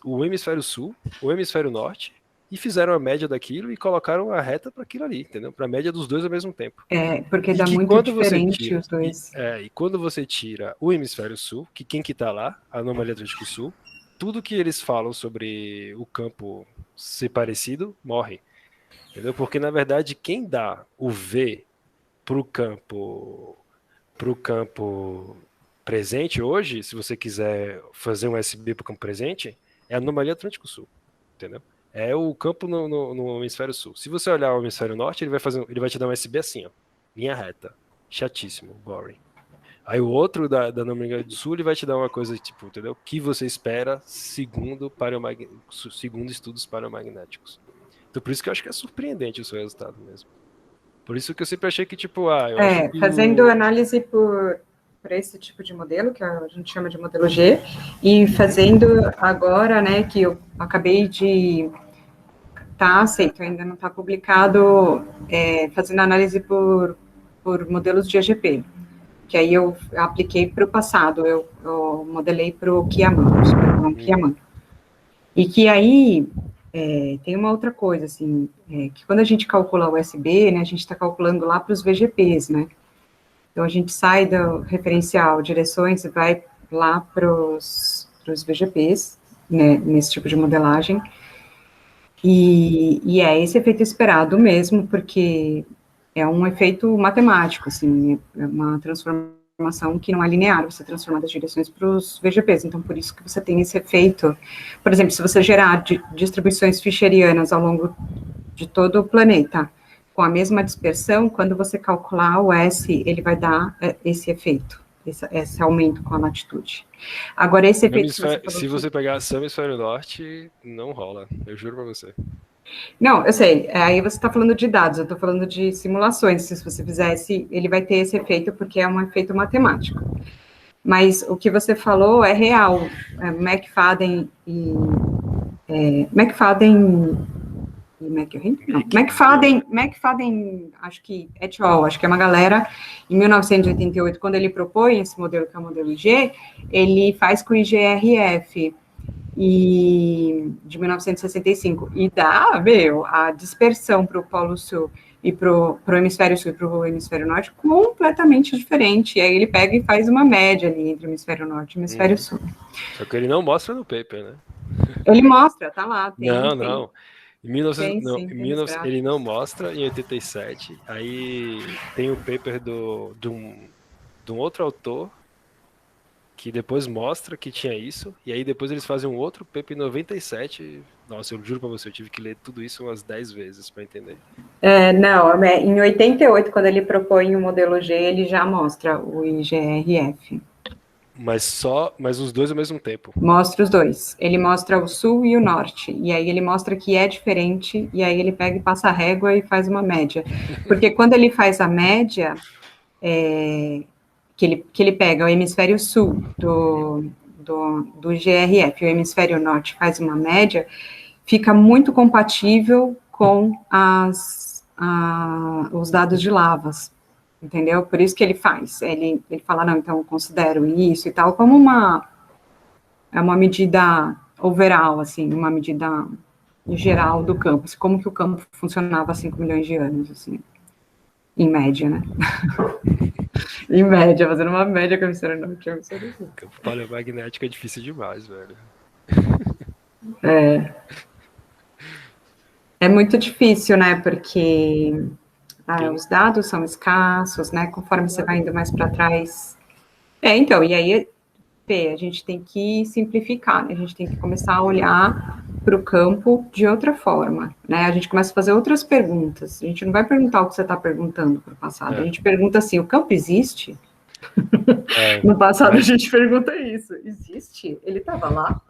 o hemisfério sul, o hemisfério norte, e fizeram a média daquilo e colocaram a reta para aquilo ali, entendeu? Para a média dos dois ao mesmo tempo. Porque dá muito diferente os dois. E quando você tira o hemisfério sul, que quem que tá lá, a anomalia Atlântico Sul, tudo que eles falam sobre o campo ser parecido, morre. Entendeu? Porque, na verdade, quem dá o V pro campo presente hoje, se você quiser fazer um SB pro campo presente, é a anomalia Atlântico Sul, entendeu? É o campo no hemisfério sul. Se você olhar o hemisfério norte, ele vai te dar um SB assim, ó, linha reta, chatíssimo, boring. Aí o outro da anomalia do sul, ele vai te dar uma coisa tipo, entendeu? Que você espera segundo estudos paleomagnéticos. Então por isso que eu acho que é surpreendente o seu resultado mesmo. Por isso que eu sempre achei que tipo, eu acho que fazendo análise por esse tipo de modelo, que a gente chama de modelo G, e fazendo agora, né, que eu acabei de... Tá aceito, ainda não está publicado, fazendo análise por modelos de EGP, que aí eu apliquei para o passado, eu modelei para o Kiaman. E que aí tem uma outra coisa, assim, que quando a gente calcula o SB, né, a gente está calculando lá para os VGPs, né? Então, a gente sai do referencial direções e vai lá para os VGPs, né, nesse tipo de modelagem. E é esse efeito esperado mesmo, porque é um efeito matemático, assim, é uma transformação que não é linear, você transforma as direções para os VGPs, então por isso que você tem esse efeito. Por exemplo, se você gerar distribuições fischerianas ao longo de todo o planeta, com a mesma dispersão, quando você calcular o S, ele vai dar esse efeito, esse aumento com a latitude. Agora, esse efeito... Se você pegar o hemisfério norte, não rola, eu juro para você. Não, eu sei, aí você está falando de dados, eu estou falando de simulações, se você fizesse, ele vai ter esse efeito, porque é um efeito matemático. Mas o que você falou é real, McFadden, acho que et al., acho que é uma galera, em 1988, quando ele propõe esse modelo, que é o modelo G, ele faz com o IGRF, de 1965, e dá, a dispersão para o Polo Sul e para o Hemisfério Sul e para o Hemisfério Norte completamente diferente, e aí ele pega e faz uma média ali entre o Hemisfério Norte e o Hemisfério Sul. Só que ele não mostra no paper, né? Ele mostra, tá lá. Não. Ele não mostra em 87, aí tem o paper de um outro autor que depois mostra que tinha isso, e aí depois eles fazem um outro paper em 97, nossa, eu juro pra você, eu tive que ler tudo isso umas 10 vezes para entender. Em 88, quando ele propõe o modelo G, ele já mostra o IGRF. Mas os dois ao mesmo tempo. Mostra os dois. Ele mostra o sul e o norte. E aí ele mostra que é diferente, e aí ele pega e passa a régua e faz uma média. Porque quando ele faz a média, que ele pega o hemisfério sul do GRF e o hemisfério norte faz uma média, fica muito compatível com os dados de lavas, entendeu? Por isso que ele faz, ele fala, não, então eu considero isso e tal, como uma medida overall, assim, uma medida geral do campo, assim, como que o campo funcionava há 5 milhões de anos, assim, em média, né? Em média, fazendo uma média com a hemisfério norte e hemisfério sul. Campo paleomagnético é difícil demais, velho. É muito difícil, né, porque os dados são escassos, né, conforme você vai indo mais para trás. Então, e aí, Fê, a gente tem que simplificar, né, a gente tem que começar a olhar para o campo de outra forma, né, a gente começa a fazer outras perguntas, a gente não vai perguntar o que você está perguntando para o passado, a gente pergunta assim, o campo existe? No passado a gente pergunta isso, existe? Ele estava lá?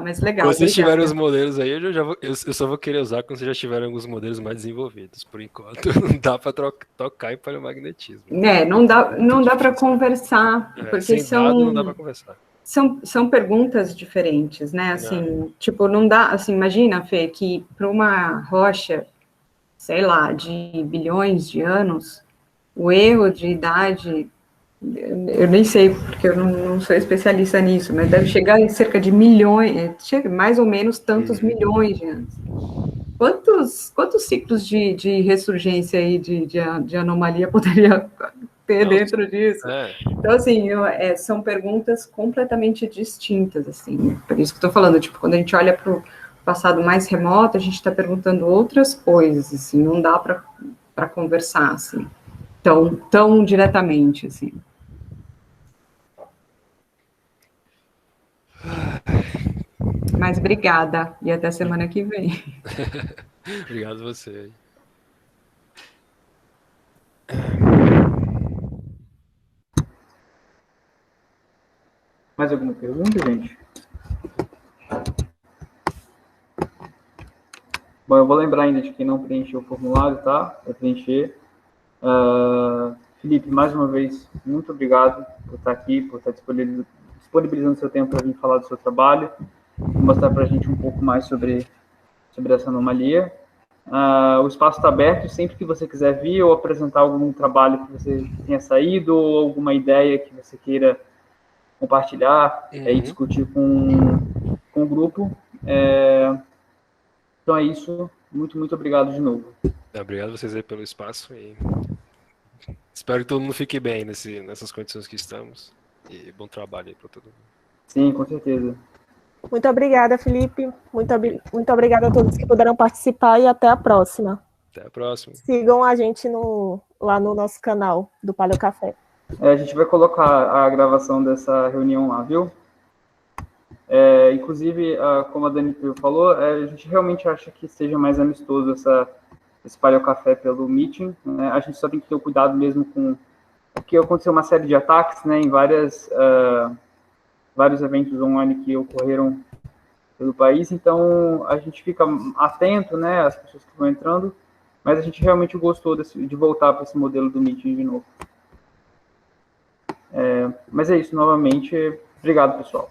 Mas legal. Quando vocês tiverem os modelos aí, eu só vou querer usar quando vocês já tiverem alguns modelos mais desenvolvidos. Por enquanto, não dá para tocar em paleomagnetismo. Não dá para conversar, porque sem dado não dá para conversar. São perguntas diferentes, né? Assim, tipo, não dá, assim, imagina, Fê, que para uma rocha, sei lá, de bilhões de anos, o erro de idade, eu nem sei, porque eu não sou especialista nisso, mas deve chegar em cerca de milhões, chega mais ou menos tantos milhões de anos. Quantos ciclos de ressurgência aí, de anomalia poderia ter dentro disso? Então, assim, são perguntas completamente distintas, assim, por isso que eu estou falando, tipo, quando a gente olha para o passado mais remoto, a gente está perguntando outras coisas, assim, não dá para conversar, assim, tão diretamente, assim. Mas obrigada, e até semana que vem. Obrigado a você. Mais alguma pergunta, gente? Bom, eu vou lembrar ainda de quem não preencheu o formulário, tá? Vai preencher. Felipe, mais uma vez, muito obrigado por estar aqui, por estar disponibilizando seu tempo para vir falar do seu trabalho e mostrar para a gente um pouco mais sobre essa anomalia. O espaço está aberto, sempre que você quiser vir ou apresentar algum trabalho que você tenha saído ou alguma ideia que você queira compartilhar e discutir com o grupo. Então é isso. Muito, muito obrigado de novo. Obrigado a vocês aí pelo espaço e espero que todo mundo fique bem nessas condições que estamos. E bom trabalho aí para todo mundo. Sim, com certeza. Muito obrigada, Felipe. Muito obrigada a todos que puderam participar e até a próxima. Até a próxima. Sigam a gente lá no nosso canal do Paleo Café. A gente vai colocar a gravação dessa reunião lá, viu? Inclusive, como a Dani falou, a gente realmente acha que seja mais amistoso esse Paleo Café pelo Meeting, né? A gente só tem que ter o cuidado mesmo porque aconteceu uma série de ataques, né, em vários eventos online que ocorreram pelo país, então a gente fica atento, né, às pessoas que vão entrando, mas a gente realmente gostou de voltar para esse modelo do Meeting de novo. Mas é isso, novamente, obrigado, pessoal.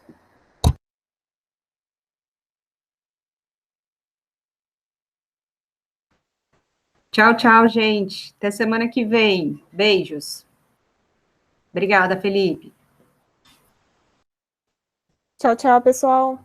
Tchau, tchau, gente. Até semana que vem. Beijos. Obrigada, Felipe. Tchau, tchau, pessoal.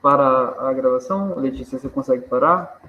Para a gravação, Letícia, você consegue parar?